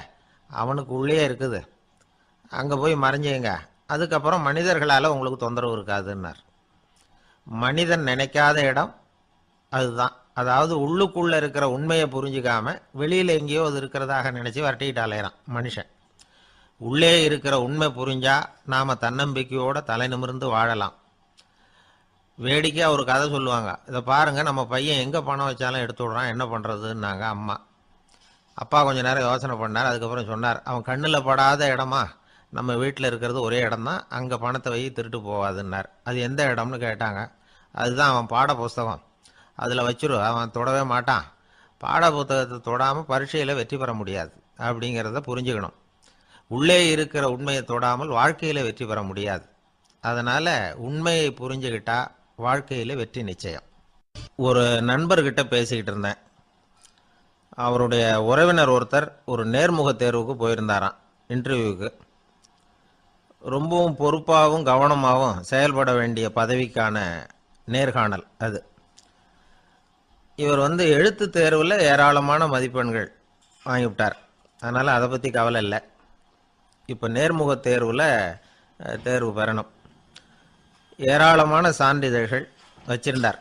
அவனுக்கு உள்ளே இருக்குது, அங்கே போய் மறைஞ்சுங்க, அதுக்கப்புறம் மனிதர்களால் உங்களுக்கு தொந்தரவு இருக்காதுன்னார். மனிதன் நினைக்காத இடம் அதுதான். அதாவது உள்ளுக்குள்ளே இருக்கிற உண்மையை புரிஞ்சுக்காம வெளியில் எங்கேயோ அது இருக்கிறதாக நினச்சி வரட்டிக்கிட்டு அலையிறான் மனுஷன். உள்ளே இருக்கிற உண்மை புரிஞ்சா நாம் தன்னம்பிக்கையோடு தலை நிமிர்ந்து வாழலாம். வேடிக்கையாக ஒரு கதை சொல்லுவாங்க. இதை பாருங்கள், நம்ம பையன் எங்கே பணம் வச்சாலும் எடுத்து விட்றான், என்ன பண்ணுறதுன்னாங்க அம்மா. அப்பா கொஞ்சம் நேரம் யோசனை பண்ணார். அதுக்கப்புறம் சொன்னார், அவன் கண்ணில் படாத இடமா, நம்ம வீட்டில் இருக்கிறது ஒரே இடம்தான், அங்கே பணத்தை வை திருட்டு போகாதுன்னார். அது எந்த இடம்னு கேட்டாங்க. அதுதான் அவன் பாட புஸ்தகம், அதில் வச்சிரு, அவன் தொடவே மாட்டான். பாட புத்தகத்தை தொடாமல் பரீட்சையில் வெற்றி பெற முடியாது அப்படிங்கிறத புரிஞ்சுக்கணும். உள்ளே இருக்கிற உண்மையை தொடாமல் வாழ்க்கையில் வெற்றி பெற முடியாது. அதனால் உண்மையை புரிஞ்சுக்கிட்டா வாழ்க்கையில் வெற்றி நிச்சயம். ஒரு நண்பர்கிட்ட பேசிக்கிட்டு இருந்தேன். அவருடைய உறவினர் ஒருத்தர் ஒரு நேர்முக தேர்வுக்கு போயிருந்தாராம், இன்டர்வியூவுக்கு. ரொம்பவும் பொறுப்பாகவும் கவனமாகவும் செயல்பட வேண்டிய பதவிக்கான நேர்காணல் அது. இவர் வந்து எழுத்து தேர்வில் ஏராளமான மதிப்பெண்கள் வாங்கிவிட்டார். அதனால் அதை பற்றி கவலை இல்லை. இப்போ நேர்முக தேர்வில் தேர்வு பெறணும். ஏராளமான சான்றிதழ்கள் வச்சிருந்தார்.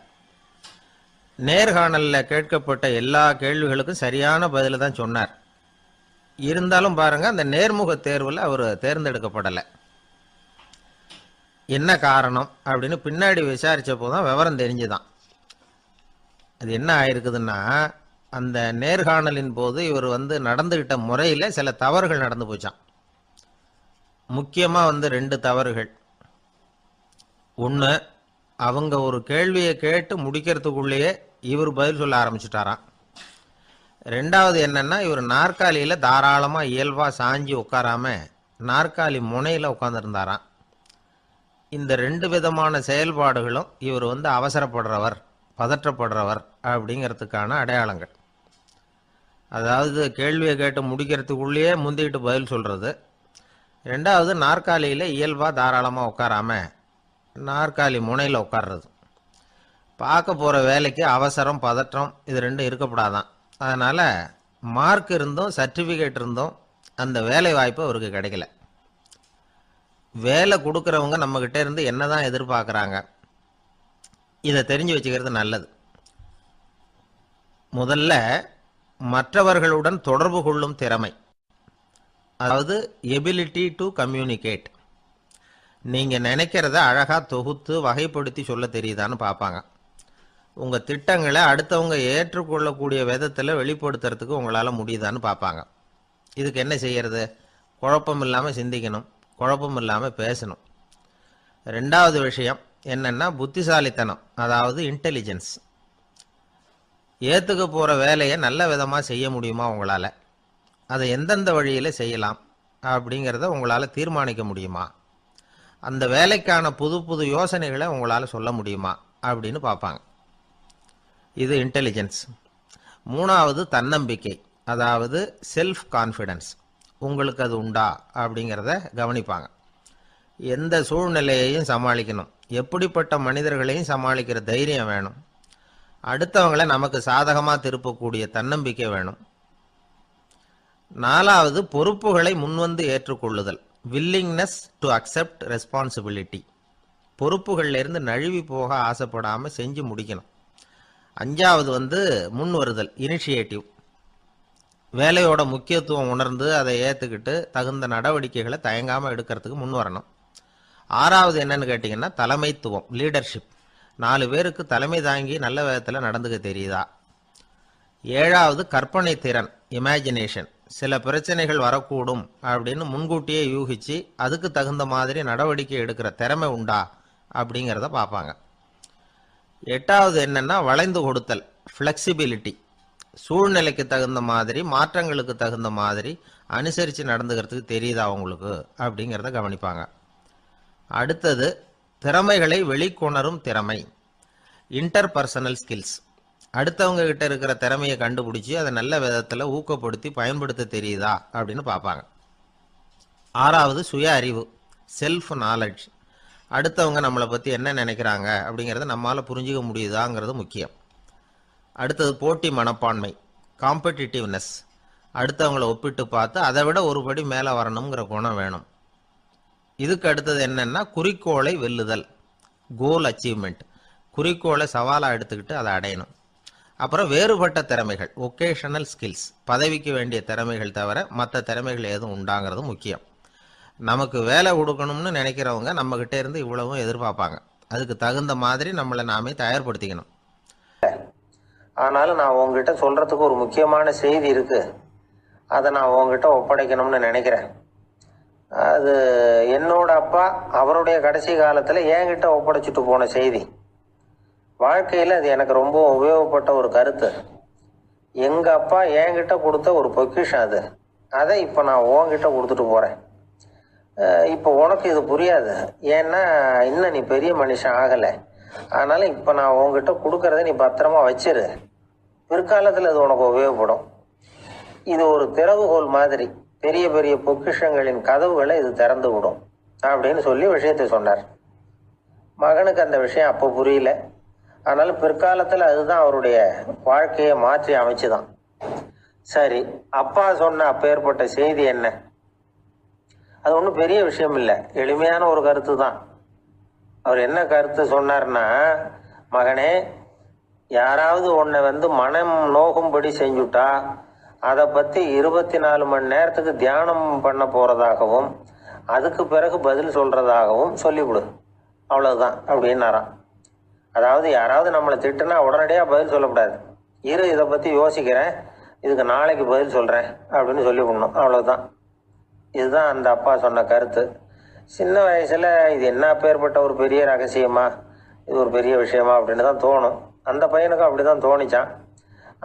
நேர்காணலில் கேட்கப்பட்ட எல்லா கேள்விகளுக்கும் சரியான பதில் தான் சொன்னார். இருந்தாலும் பாருங்கள், அந்த நேர்முக தேர்வில் அவர் தேர்ந்தெடுக்கப்படலை. என்ன காரணம் அப்படின்னு பின்னாடி விசாரித்தப்போ தான் விவரம் தெரிஞ்சுதான். அது என்ன ஆயிருக்குதுன்னா, அந்த நேர்காணலின் போது இவர் வந்து நடந்துக்கிட்ட முறையில் சில தவறுகள் நடந்து போச்சான். முக்கியமாக வந்து 2 தவறுகள். ஒன்று, அவங்க ஒரு கேள்வியை கேட்டு முடிக்கிறதுக்குள்ளேயே இவர் பதில் சொல்ல ஆரம்பிச்சுட்டாராம். 2வது என்னன்னா, இவர் நாற்காலியில் தாராளமாக இயல்பாக சாஞ்சி உட்காராம நாற்காலி முனையில் உட்காந்துருந்தாராம். இந்த 2 விதமான செயல்பாடுகளும் இவர் வந்து அவசரப்படுறவர், பதற்றப்படுறவர் அப்படிங்கிறதுக்கான அடையாளங்கள். அதாவது கேள்வியை கேட்டு முடிக்கிறதுக்குள்ளேயே முந்திக்கிட்டு பதில் சொல்கிறது. 2வது, நாற்காலியில் இயல்பாக தாராளமாக உட்காராம நாற்காலி முனையில் உட்கார்றது. பார்க்க போகிற வேலைக்கு அவசரம், பதற்றம் இது 2 இருக்கப்படாதான். அதனால் மார்க் இருந்தும் சர்டிஃபிகேட் இருந்தும் அந்த வேலை வாய்ப்பு அவருக்கு கிடைக்கல. வேலை கொடுக்குறவங்க நம்மக்கிட்ட இருந்து என்ன தான் எதிர்பார்க்குறாங்க, இதை தெரிஞ்சு வச்சுக்கிறது நல்லது. முதல்ல மற்றவர்களுடன் தொடர்பு கொள்ளும் திறமை. அதாவது எபிலிட்டி டு கம்யூனிகேட். நீங்கள் நினைக்கிறத அழகாக தொகுத்து வகைப்படுத்தி சொல்ல தெரியுதான்னு பார்ப்பாங்க. உங்கள் திட்டங்களை அடுத்தவங்க ஏற்றுக்கொள்ளக்கூடிய விதத்தில் வெளிப்படுத்துறதுக்கு உங்களால் முடியுதான்னு பார்ப்பாங்க. இதுக்கு என்ன செய்யறது? குழப்பம் இல்லாமல் சிந்திக்கணும், குழப்பம் இல்லாமல் பேசணும். ரெண்டாவது விஷயம் என்னென்னா புத்திசாலித்தனம், அதாவது இன்டெலிஜென்ஸ். ஏற்றுக்க போகிற வேலையை நல்ல விதமாக செய்ய முடியுமா உங்களால்? அதை எந்தெந்த வழியில் செய்யலாம் அப்படிங்கிறத உங்களால் தீர்மானிக்க முடியுமா? அந்த வேலைக்கான புது புது யோசனைகளை உங்களால் சொல்ல முடியுமா அப்படின்னு பார்ப்பாங்க. இது இன்டெலிஜென்ஸ். மூணாவது தன்னம்பிக்கை, அதாவது செல்ஃப் கான்ஃபிடென்ஸ். உங்களுக்கு அது உண்டா அப்படிங்கிறத கவனிப்பாங்க. எந்த சூழ்நிலையையும் சமாளிக்கணும், எப்படிப்பட்ட மனிதர்களையும் சமாளிக்கிற தைரியம் வேணும், அடுத்தவங்களை நமக்கு சாதகமாக திருப்பக்கூடிய தன்னம்பிக்கை வேணும். நாலாவது பொறுப்புகளை முன்வந்து ஏற்றுக்கொள்ளுதல், வில்லிங்னஸ் டு அக்செப்ட் ரெஸ்பான்சிபிலிட்டி. பொறுப்புகள்லேருந்து நழுவி போக ஆசைப்படாமல் செஞ்சு முடிக்கணும். அஞ்சாவது முன் வருதல், இனிஷியேட்டிவ். வேலையோட முக்கியத்துவம் உணர்ந்து அதை ஏற்றுக்கிட்டு தகுந்த நடவடிக்கைகளை தயங்காமல் எடுக்கிறதுக்கு முன் வரணும். ஆறாவது என்னன்னு கேட்டிங்கன்னா தலைமைத்துவம், லீடர்ஷிப். 4 பேருக்கு தலைமை தாங்கி நல்ல விதத்தில் நடந்துக்க தெரியுதா? ஏழாவது கற்பனை திறன், இமேஜினேஷன். சில பிரச்சனைகள் வரக்கூடும் அப்படின்னு முன்கூட்டியே யூகிச்சு அதுக்கு தகுந்த மாதிரி நடவடிக்கை எடுக்கிற திறமை உண்டா அப்படிங்கிறத பார்ப்பாங்க. எட்டாவது என்னன்னா வளைந்து கொடுத்தல், ஃப்ளெக்சிபிலிட்டி. சூழ்நிலைக்கு தகுந்த மாதிரி, மாற்றங்களுக்கு தகுந்த மாதிரி அனுசரித்து நடந்துக்கிறதுக்கு தெரியுதா உங்களுக்கு அப்படிங்கிறத கவனிப்பாங்க. அடுத்தது திறமைகளை வெளிக்கொணரும் திறமை, இன்டர்பர்சனல் ஸ்கில்ஸ். அடுத்தவங்க கிட்ட இருக்கிற திறமையை கண்டுபிடிச்சி அதை நல்ல விதத்தில் ஊக்கப்படுத்தி பயன்படுத்த தெரியுதா அப்படின்னு பார்ப்பாங்க. ஆறாவது சுய அறிவு, செல்ஃப் நாலெட்ஜ். அடுத்தவங்க நம்மளை பற்றி என்ன நினைக்கிறாங்க அப்படிங்கிறத நம்மளால் புரிஞ்சிக்க முடியுதாங்கிறது முக்கியம். அடுத்தது போட்டி மனப்பான்மை, காம்படிட்டிவ்னஸ். அடுத்தவங்களை ஒப்பிட்டு பார்த்து அதை விட ஒரு படி மேலே வரணுங்கிற குணம் வேணும். இதுக்கு அடுத்தது என்னென்னா குறிக்கோளை வெல்லுதல், கோல் அச்சீவ்மெண்ட். குறிக்கோளை சவாலாக எடுத்துக்கிட்டு அதை அடையணும். அப்புறம் வேறுபட்ட திறமைகள், ஒகேஷனல் ஸ்கில்ஸ். பதவிக்கு வேண்டிய திறமைகள் தவிர மற்ற திறமைகள் எதுவும் உண்டாங்கிறது முக்கியம். நமக்கு வேலை கொடுக்கணும்னு நினைக்கிறவங்க நம்மக்கிட்ட இருந்து இவ்வளவும் எதிர்பார்ப்பாங்க. அதுக்கு தகுந்த மாதிரி நம்மளை நாமே தயார்படுத்திக்கணும். ஆனாலும் நான் உங்ககிட்ட சொல்கிறதுக்கு ஒரு முக்கியமான செய்தி இருக்குது. அதை நான் உங்ககிட்ட ஒப்படைக்கணும்னு நினைக்கிறேன். அது என்னோட அப்பா அவருடைய கடைசி காலத்தில் என்கிட்ட ஒப்படைச்சிட்டு போன செய்தி. வாழ்க்கையில் அது எனக்கு ரொம்ப உபயோகப்பட்ட ஒரு கருத்து. எங்கள் அப்பா என்கிட்ட கொடுத்த ஒரு பொக்கிஷம் அது. அதை இப்போ நான் உன்கிட்ட கொடுத்துட்டு போகிறேன். இப்போ உனக்கு இது புரியாது, ஏன்னா இன்னும் நீ பெரிய மனுஷன் ஆகலை. அதனால் இப்போ நான் உங்ககிட்ட கொடுக்கறத நீ பத்திரமா வச்சிரு. பிற்காலத்தில் அது உனக்கு உபயோகப்படும். இது ஒரு திறவுகோல் மாதிரி. பெரிய பெரிய பொக்கிஷங்களின் கதவுகளை இது திறந்து விடும் அப்படின்னு சொல்லி விஷயத்தை சொன்னார். மகனுக்கு அந்த விஷயம் அப்போ புரியல. அதனால பிற்காலத்தில் அதுதான் அவருடைய வாழ்க்கையை மாற்றி அமைச்சுதான். சரி, அப்பா சொன்ன அப்பேற்பட்ட செய்தி என்ன? அது ஒன்றும் பெரிய விஷயம் இல்லை, எளிமையான ஒரு கருத்து தான். அவர் என்ன கருத்து சொன்னார்னா, மகனே, யாராவது உன்னை மனம் நோகும்படி செஞ்சுட்டா அதை பற்றி 24 மணி நேரத்துக்கு தியானம் பண்ண போகிறதாகவும் அதுக்கு பிறகு பதில் சொல்கிறதாகவும் சொல்லிவிடு, அவ்வளவுதான் அப்படின்னாராம். அதாவது யாராவது நம்மளை திட்டுனா உடனடியாக பதில் சொல்லக்கூடாது. இதை பற்றி யோசிக்கிறேன், இதுக்கு நாளைக்கு பதில் சொல்கிறேன் அப்படின்னு சொல்லிவிடணும், அவ்வளோதான். இதுதான் அந்த அப்பா சொன்ன கருத்து. சின்ன வயசில் இது என்ன பேர்பட்ட ஒரு பெரிய ரகசியமா, இது ஒரு பெரிய விஷயமா அப்படின்னு தான் தோணும். அந்த பையனுக்கும் அப்படி தான் தோணிச்சான்.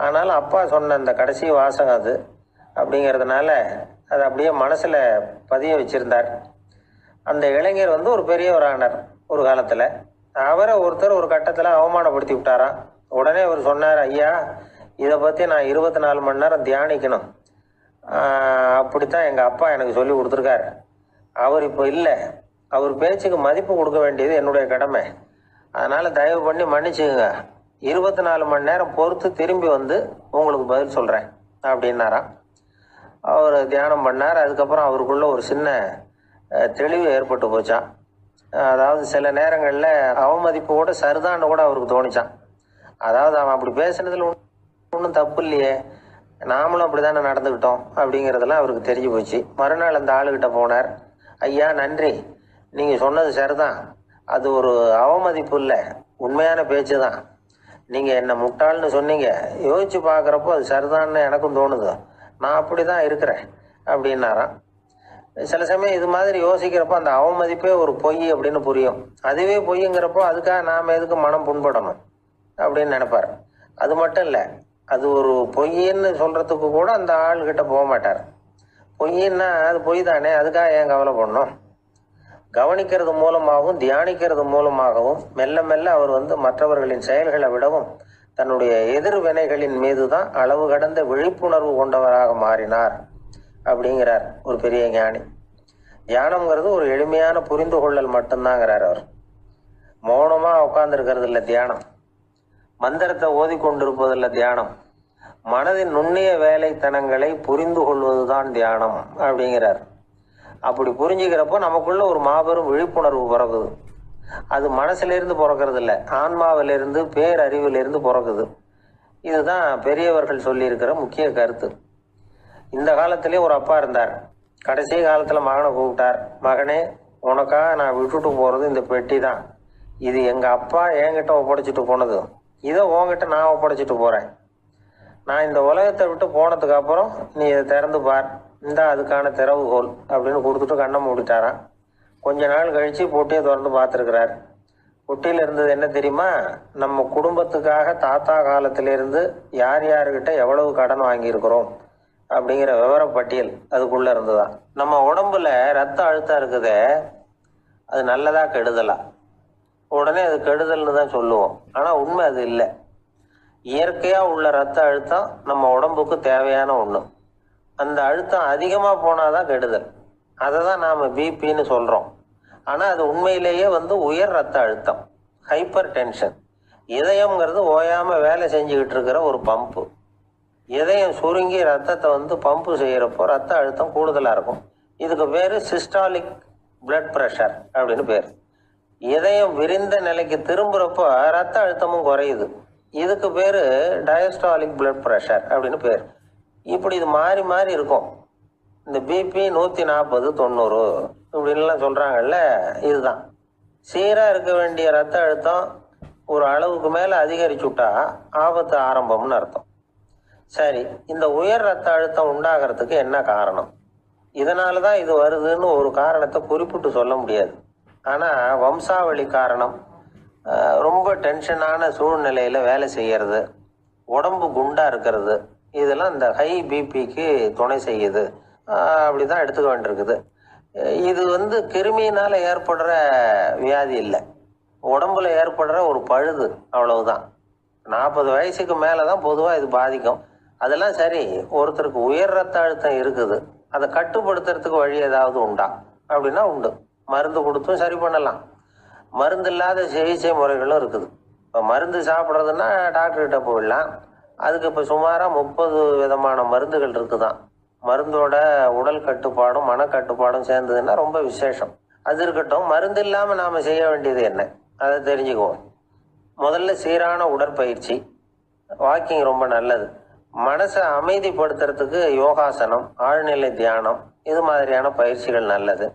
ஆனாலும் அப்பா சொன்ன அந்த கடைசி வாசகம் அது அப்படிங்கிறதுனால அதை அப்படியே மனசில் பதிய வச்சுருந்தார். அந்த இளைஞர் ஒரு பெரியவர் ஆனார் ஒரு காலத்தில். அவரை ஒருத்தர் ஒரு கட்டத்தில் அவமானப்படுத்தி விட்டாராம். உடனே அவர் சொன்னார், ஐயா, இதை பற்றி நான் 24 மணி நேரம் தியானிக்கணும். அப்படித்தான் எங்கள் அப்பா எனக்கு சொல்லி கொடுத்துருக்காரு. அவர் இப்போ இல்லை. அவர் பேச்சுக்கு மதிப்பு கொடுக்க வேண்டியது என்னுடைய கடமை. அதனால் தயவு பண்ணி மன்னிச்சுக்குங்க. 24 மணி நேரம் பொறுத்து திரும்பி உங்களுக்கு பதில் சொல்கிறேன் அப்படின்னாராம். அவர் தியானம் பண்ணார். அதுக்கப்புறம் அவருக்குள்ள ஒரு சின்ன தெளிவு ஏற்பட்டு போச்சான். அதாவது சில நேரங்களில் அவமதிப்பு கூட சரிதான்னு கூட அவருக்கு தோணிச்சான். அதாவது அவன் அப்படி பேசுனதில் ஒன்றும் தப்பு இல்லையே, நாமளும் அப்படிதானே நடந்துக்கிட்டோம் அப்படிங்கிறதெல்லாம் அவருக்கு தெரிஞ்சு போச்சு. மறுநாள் அந்த ஆளுகிட்ட போனார். ஐயா நன்றி, நீங்கள் சொன்னது சரிதான், அது ஒரு அவமதிப்பு இல்லை, உண்மையான பேச்சு தான். நீங்கள் என்ன முட்டாள்னு சொன்னீங்க, யோசிச்சு பார்க்குறப்போ அது சரிதான்னு எனக்கும் தோணுது, நான் அப்படி தான் இருக்கிறேன் அப்படின்னாராம். சில சமயம் இது மாதிரி யோசிக்கிறப்போ அந்த அவமதிப்பே ஒரு பொய் அப்படின்னு புரியும். அதுவே பொய்ங்கிறப்போ அதுக்காக நாம் எதுக்கு மனம் புண்படணும் அப்படின்னு நினைப்பார். அது மட்டும் இல்லை, அது ஒரு பொய்ன்னு சொல்கிறதுக்கு கூட அந்த ஆள்கிட்ட போக மாட்டார். பொய்ன்னா அது பொய் தானே, அதுக்காக ஏன் கவலை பண்ணணும். கவனிக்கிறது மூலமாகவும் தியானிக்கிறது மூலமாகவும் மெல்ல மெல்ல அவர் மற்றவர்களின் செயல்களை விடவும் தன்னுடைய எதிர்வினைகளின் மீது தான் அளவு கடந்த விழிப்புணர்வு கொண்டவராக மாறினார் அப்படிங்கிறார் ஒரு பெரிய ஞானி. தியானம்ங்கிறது ஒரு எளிமையான புரிந்து கொள்ளல் மட்டும்தாங்கிறார் அவர். மௌனமாக உட்கார்ந்துருக்கிறது இல்லை தியானம், மந்திரத்தை ஓதிக்கொண்டிருப்பதில்லை தியானம், மனதின் நுண்ணிய வேலைத்தனங்களை புரிந்து கொள்வதுதான் தியானம் அப்படிங்கிறார். அப்படி புரிஞ்சுக்கிறப்போ நமக்குள்ள ஒரு மாபெரும் விழிப்புணர்வு பிறகுது. அது மனசிலிருந்து பிறக்கிறது இல்லை, ஆன்மாவிலிருந்து பேரறிவிலிருந்து பிறகுது. இதுதான் பெரியவர்கள் சொல்லியிருக்கிற முக்கிய கருத்து. இந்த காலத்திலே ஒரு அப்பா இருந்தார். கடைசி காலத்தில் மகனை கூப்பிட்டார். மகனே, உனக்காக நான் விட்டுட்டு போகிறது இந்த பெட்டி தான். இது எங்கள் அப்பா என்கிட்ட ஒப்படைச்சிட்டு போனது, இதை உன்கிட்ட நான் ஒப்படைச்சிட்டு போகிறேன். நான் இந்த உலகத்தை விட்டு போனதுக்கு அப்புறம் நீ இதை திறந்து பார், இந்த அதுக்கான திறவுகோல் அப்படின்னு கொடுத்துட்டு கண்ணை மூடிட்டாரான். கொஞ்ச நாள் கழித்து பொட்டியை திறந்து பார்த்துருக்கிறார். பொட்டியில் இருந்தது என்ன தெரியுமா? நம்ம குடும்பத்துக்காக தாத்தா காலத்திலிருந்து யார் யாருக்கிட்ட எவ்வளவு கடன் வாங்கியிருக்கிறோம் அப்படிங்கிற விவரப்பட்டியல் அதுக்குள்ளே இருந்துதான். நம்ம உடம்புல ரத்த அழுத்தம் இருக்குதே, அது நல்லதா கெடுதலா? உடனே அது கெடுதல்னு தான் சொல்லுவோம். ஆனால் உண்மை அது இல்லை. இயற்கையாக உள்ள ரத்த அழுத்தம் நம்ம உடம்புக்கு தேவையான ஒன்று. அந்த அழுத்தம் அதிகமாக போனால் தான் கெடுதல். அதை தான் நாம் பிபின்னு சொல்கிறோம். ஆனால் அது உண்மையிலேயே உயர் ரத்த அழுத்தம், ஹைப்பர் டென்ஷன். இதயம்ங்கிறது ஓயாமல் வேலை செஞ்சுக்கிட்டு இருக்கிற ஒரு பம்பு. இதயம் சுருங்கி ரத்தத்தை பம்பு செய்கிறப்போ ரத்த அழுத்தம் கூடுதலாக இருக்கும். இதுக்கு பேர் சிஸ்டாலிக் பிளட் ப்ரெஷர் அப்படின்னு பேர். இதயம் விரிந்த நிலைக்கு திரும்புகிறப்போ ரத்த அழுத்தமும் குறையுது. இதுக்கு பேர் டயஸ்டாலிக் பிளட் ப்ரெஷர் அப்படின்னு பேர். இப்படி இது மாறி மாறி இருக்கும். இந்த பிபி 140 90 இப்படின்லாம் சொல்கிறாங்கல்ல, இதுதான். சீராக இருக்க வேண்டிய ரத்த அழுத்தம் ஒரு அளவுக்கு மேலே அதிகரிச்சுட்டா ஆபத்து ஆரம்பம்னு அர்த்தம். சரி, இந்த உயர் ரத்த அழுத்தம் உண்டாகிறதுக்கு என்ன காரணம்? இதனால தான் இது வருதுன்னு ஒரு காரணத்தை குறிப்பிட்டு சொல்ல முடியாது. ஆனால் வம்சாவளி காரணம், ரொம்ப டென்ஷனான சூழ்நிலையில் வேலை செய்கிறது, உடம்பு குண்டாக இருக்கிறது, இதெல்லாம் இந்த ஹை பிபிக்கு துணை செய்யுது. அப்படி தான் எடுத்துக்க வேண்டியிருக்குது. இது கிருமியினால் ஏற்படுற வியாதி இல்லை, உடம்புல ஏற்படுற ஒரு பழுது, அவ்வளவுதான். 40 வயசுக்கு மேலே தான் பொதுவாக இது பாதிக்கும். அதெல்லாம் சரி, ஒருத்தருக்கு உயர் ரத்த அழுத்தம் இருக்குது, அதை கட்டுப்படுத்துறதுக்கு வழி ஏதாவது உண்டா அப்படின்னா உண்டு. மருந்து கொடுத்தும் சரி பண்ணலாம். மருந்து இல்லாத சிகிச்சை முறைகளும் இருக்குது. இப்போ மருந்து சாப்பிட்றதுன்னா டாக்டர்கிட்ட போயிடலாம். அதுக்கு இப்போ சுமாராக 30 விதமான மருந்துகள் இருக்குதான். மருந்தோட உடல் கட்டுப்பாடும் மனக்கட்டுப்பாடும் சேர்ந்ததுன்னா ரொம்ப விசேஷம். அது இருக்கட்டும், மருந்து இல்லாமல் நாம் செய்ய வேண்டியது என்ன, அதை தெரிஞ்சுக்குவோம். முதல்ல சீரான உடற்பயிற்சி, வாக்கிங் ரொம்ப நல்லது. மனசை அமைதிப்படுத்துறதுக்கு யோகாசனம், ஆழ்நிலை தியானம், இது மாதிரியான பயிற்சிகள் நல்லது.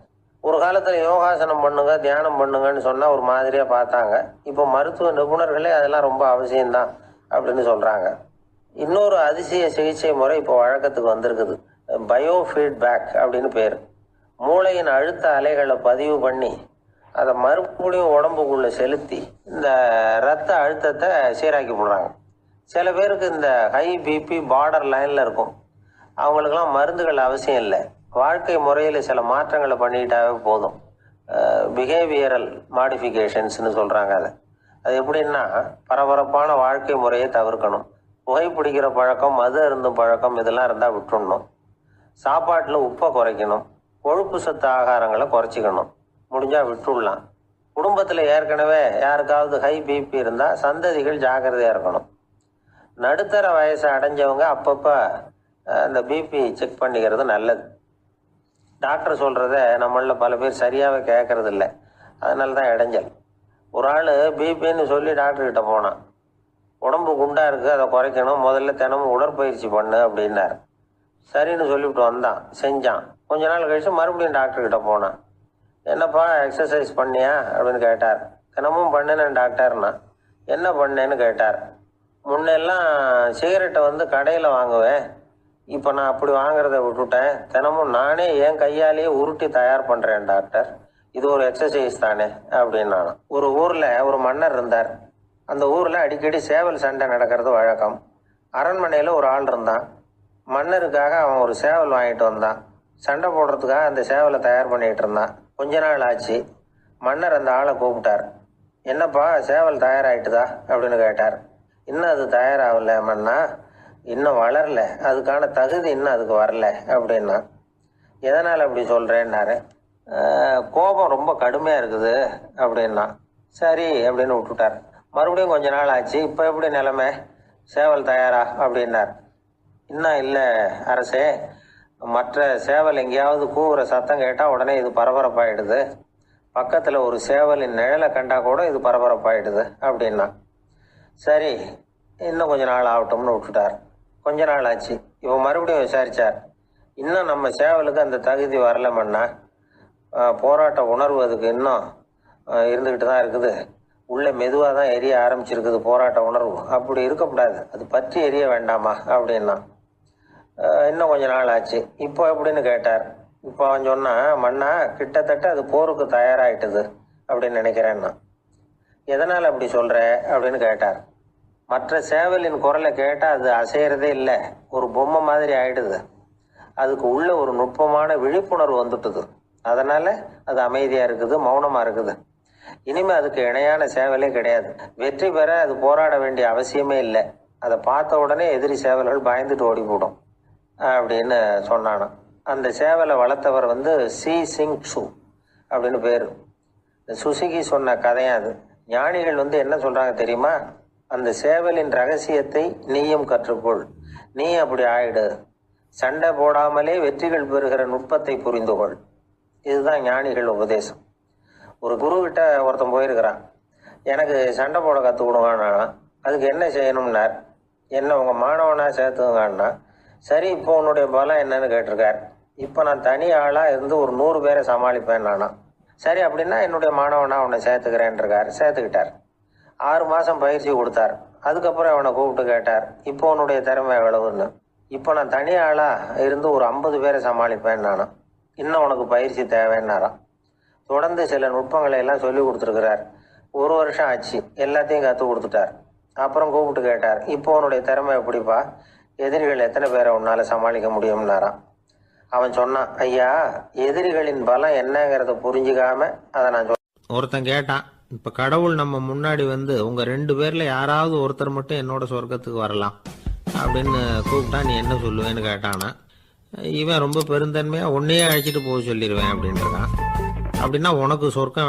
ஒரு காலத்தில் யோகாசனம் பண்ணுங்க, தியானம் பண்ணுங்கன்னு சொன்னால் ஒரு மாதிரியாக பார்த்தாங்க. இப்போ மருத்துவ நிபுணர்களே அதெல்லாம் ரொம்ப அவசியம்தான் அப்படின்னு சொல்கிறாங்க. இன்னொரு அதிசய சிகிச்சை முறை இப்போ வழக்கத்துக்கு வந்திருக்குது. பயோ ஃபீட்பேக் அப்படின்னு பேர். மூளையின் அழுத்த அலைகளை பதிவு பண்ணி அதை மறுபடியும் உடம்புக்குள்ளே செலுத்தி இந்த ரத்த அழுத்தத்தை சீராக்கி போடுறாங்க. சில பேருக்கு இந்த ஹை பிபி பார்டர் லைனில் இருக்கும். அவங்களுக்கெல்லாம் மருந்துகள் அவசியம் இல்லை. வாழ்க்கை முறையில் சில மாற்றங்களை பண்ணிக்கிட்டாவே போதும். பிஹேவியரல் மாடிஃபிகேஷன்ஸ்னு சொல்கிறாங்க. அது எப்படின்னா, பரபரப்பான வாழ்க்கை முறையை தவிர்க்கணும். புகைப்பிடிக்கிற பழக்கம், மது அருந்தும் பழக்கம், இதெல்லாம் இருந்தால் விட்டுடணும். சாப்பாட்டில் உப்பை குறைக்கணும். கொழுப்பு சத்து ஆகாரங்களை குறைச்சிக்கணும். முடிஞ்சால் விட்டுடலாம். குடும்பத்தில் ஏற்கனவே யாருக்காவது ஹை பிபி இருந்தால் சந்ததிகள் ஜாக்கிரதையாக இருக்கணும். நடுத்தர வயசை அடைஞ்சவங்க அப்பப்போ அந்த பிபி செக் பண்ணிக்கிறது நல்லது. டாக்டர் சொல்கிறத நம்மளில் பல பேர் சரியாகவே கேட்கறது இல்லை. அதனால தான் இடைஞ்சல். ஒரு ஆள் பிபின்னு சொல்லி டாக்டர்கிட்ட போனான். உடம்பு குண்டா இருக்கு, அதை குறைக்கணும், முதல்ல தினமும் உடற்பயிற்சி பண்ணு அப்படின்னார். சரின்னு சொல்லிவிட்டு வந்தான், செஞ்சான். கொஞ்ச நாள் கழிச்சு மறுபடியும் டாக்டர்கிட்ட போனான். என்னப்பா எக்ஸசைஸ் பண்ணியா அப்படின்னு கேட்டார். தினமும் பண்ணினேன் டாக்டர்னா. என்ன பண்ணேன்னு கேட்டார். முன்னெல்லாம் சிகரெட்டை வந்து கடையில் வாங்குவேன், இப்போ நான் அப்படி வாங்குறத விட்டுட்டேன், தினமும் நானே என் கையாலேயே உருட்டி தயார் பண்ணுறேன் டாக்டர், இது ஒரு எக்ஸசைஸ் தானே அப்படின்னு நான். ஒரு ஊரில் ஒரு மன்னர் இருந்தார். அந்த ஊரில் அடிக்கடி சேவல் சண்டை நடக்கிறது வழக்கம். அரண்மனையில் ஒரு ஆள் இருந்தான். மன்னருக்காக அவன் ஒரு சேவல் வாங்கிட்டு வந்தான். சண்டை போடுறதுக்காக அந்த சேவலை தயார் பண்ணிகிட்டு இருந்தான். கொஞ்ச நாள் ஆச்சு. மன்னர் அந்த ஆளை கூப்பிட்டார். என்னப்பா சேவல் தயாராகிட்டுதா அப்படின்னு கேட்டார். இன்னும் அது தயாராகல மன்னா, இன்னும் வளரல, அதுக்கான தகுதி இன்னும் அதுக்கு வரல அப்படின்னா. எதனால் அப்படி சொல்கிறேன்னாரு. கோபம் ரொம்ப கடுமையாக இருக்குது அப்படின்னா. சரி அப்படின்னு விட்டுட்டார். மறுபடியும் கொஞ்ச நாள் ஆச்சு. இப்போ எப்படி நிலைமை, சேவல் தயாரா அப்படின்னார். இன்னும் இல்லை அரசே, மற்ற சேவல் எங்கேயாவது கூவுற சத்தம் கேட்டால் உடனே இது பரபரப்பாயிடுது, பக்கத்தில் ஒரு சேவலின் நிழலை கண்டா கூட இது பரபரப்பாயிடுது அப்படின்னா. சரி இன்னும் கொஞ்ச நாள் ஆகட்டும்னு விட்டுட்டார். கொஞ்ச நாள் ஆச்சு. இப்போ மறுபடியும் விசாரித்தார். இன்னும் நம்ம சேவலுக்கு அந்த தகுதி வரலமன்னா, போராட்ட உணர்வு அதுக்கு இன்னும் இருந்துக்கிட்டு தான் இருக்குது, உள்ளே மெதுவாக தான் எரிய ஆரம்பிச்சிருக்குது போராட்ட உணர்வு, அப்படி இருக்கக்கூடாது, அது பற்றி எரிய வேண்டாமா அப்படின்னா. இன்னும் கொஞ்ச நாள் ஆச்சு. இப்போ எப்படின்னு கேட்டார். இப்போ அவன் சொன்னான், மன்னா கிட்டத்தட்ட அது போருக்கு தயாராகிட்டுது அப்படின்னு நினைக்கிறேன்னா. எதனால் அப்படி சொல்கிற அப்படின்னு கேட்டார். மற்ற சேவலின் குரலை கேட்டால் அது அசைகிறதே இல்லை, ஒரு பொம்மை மாதிரி ஆயிடுது, அதுக்கு உள்ள ஒரு நுட்பமான விழிப்புணர்வு வந்துட்டுது, அதனால் அது அமைதியாக இருக்குது, மௌனமாக இருக்குது. இனிமேல் அதுக்கு இணையான சேவலே கிடையாது, வெற்றி பெற அது போராட வேண்டிய அவசியமே இல்லை, அதை பார்த்த உடனே எதிரி சேவல்கள் பயந்துட்டு ஓடி போடும் அப்படின்னு சொன்னானான். அந்த சேவலை வளர்த்தவர் வந்து சி சிங் சு அப்படின்னு பேர். சுசுகி சொன்ன கதையும் அது. ஞானிகள் வந்து என்ன சொல்கிறாங்க தெரியுமா, அந்த சேவலின் ரகசியத்தை நீயும் கற்றுக்கொள், நீ அப்படி ஆயிடு, சண்டை போடாமலே வெற்றிகள் பெறுகிற நுட்பத்தை புரிந்து கொள். இதுதான் ஞானிகள் உபதேசம். ஒரு குருக்கிட்ட ஒருத்தன் போயிருக்கிறான். எனக்கு சண்டை போட கற்றுக் கொடுங்கன்னா. அதுக்கு என்ன செய்யணும்னார். என்ன உங்கள் மாணவனாக சேர்த்துங்கண்ணா. சரி இப்போ உன்னுடைய பலம் என்னன்னு கேட்டிருக்கார். இப்போ நான் தனி ஆளாக இருந்து ஒரு 100 பேரை சமாளிப்பேன் நானா. சரி அப்படின்னா என்னுடைய மாணவனாக உன்னை சேர்த்துக்கிறேன்ருக்கார். சேர்த்துக்கிட்டார். 6 மாதம் பயிற்சி கொடுத்தார். அதுக்கப்புறம் அவனை கூப்பிட்டு கேட்டார், இப்போ உன்னுடைய திறமை எவ்வளவுன்னு. இப்போ நான் தனி ஆளாக இருந்து ஒரு 50 பேரை சமாளிப்பேன் நானா. இன்னும் உனக்கு பயிற்சி தேவைன்னாராம். தொடர்ந்து சில நுட்பங்களை எல்லாம் சொல்லி கொடுத்துருக்கிறார். 1 வருஷம் ஆச்சு. எல்லாத்தையும் கற்றுக் கொடுத்துட்டார். அப்புறம் கூப்பிட்டு கேட்டார், இப்போ உன்னுடைய திறமை எப்படிப்பா, எதிரிகள் எத்தனை பேரை உன்னால் சமாளிக்க முடியும்னாராம். அவன் சொன்னான், ஐயா எதிரிகளின் பலம் என்னங்கிறத புரிஞ்சுக்காம அதை நான் ஒருத்தன் கேட்டான், இப்போ கடவுள் நம்ம முன்னாடி வந்து உங்கள் 2 பேரில் யாராவது ஒருத்தர் மட்டும் என்னோட சொர்க்கத்துக்கு வரலாம் அப்படின்னு கூப்பிட்டா நீ என்ன சொல்லுவேன்னு கேட்டானா. இவன் ரொம்ப பெருந்தன்மையாக உன்னையே அழைச்சிட்டு போக சொல்லிடுவேன் அப்படின்றான். அப்படின்னா உனக்கு சொர்க்கம் வேணும்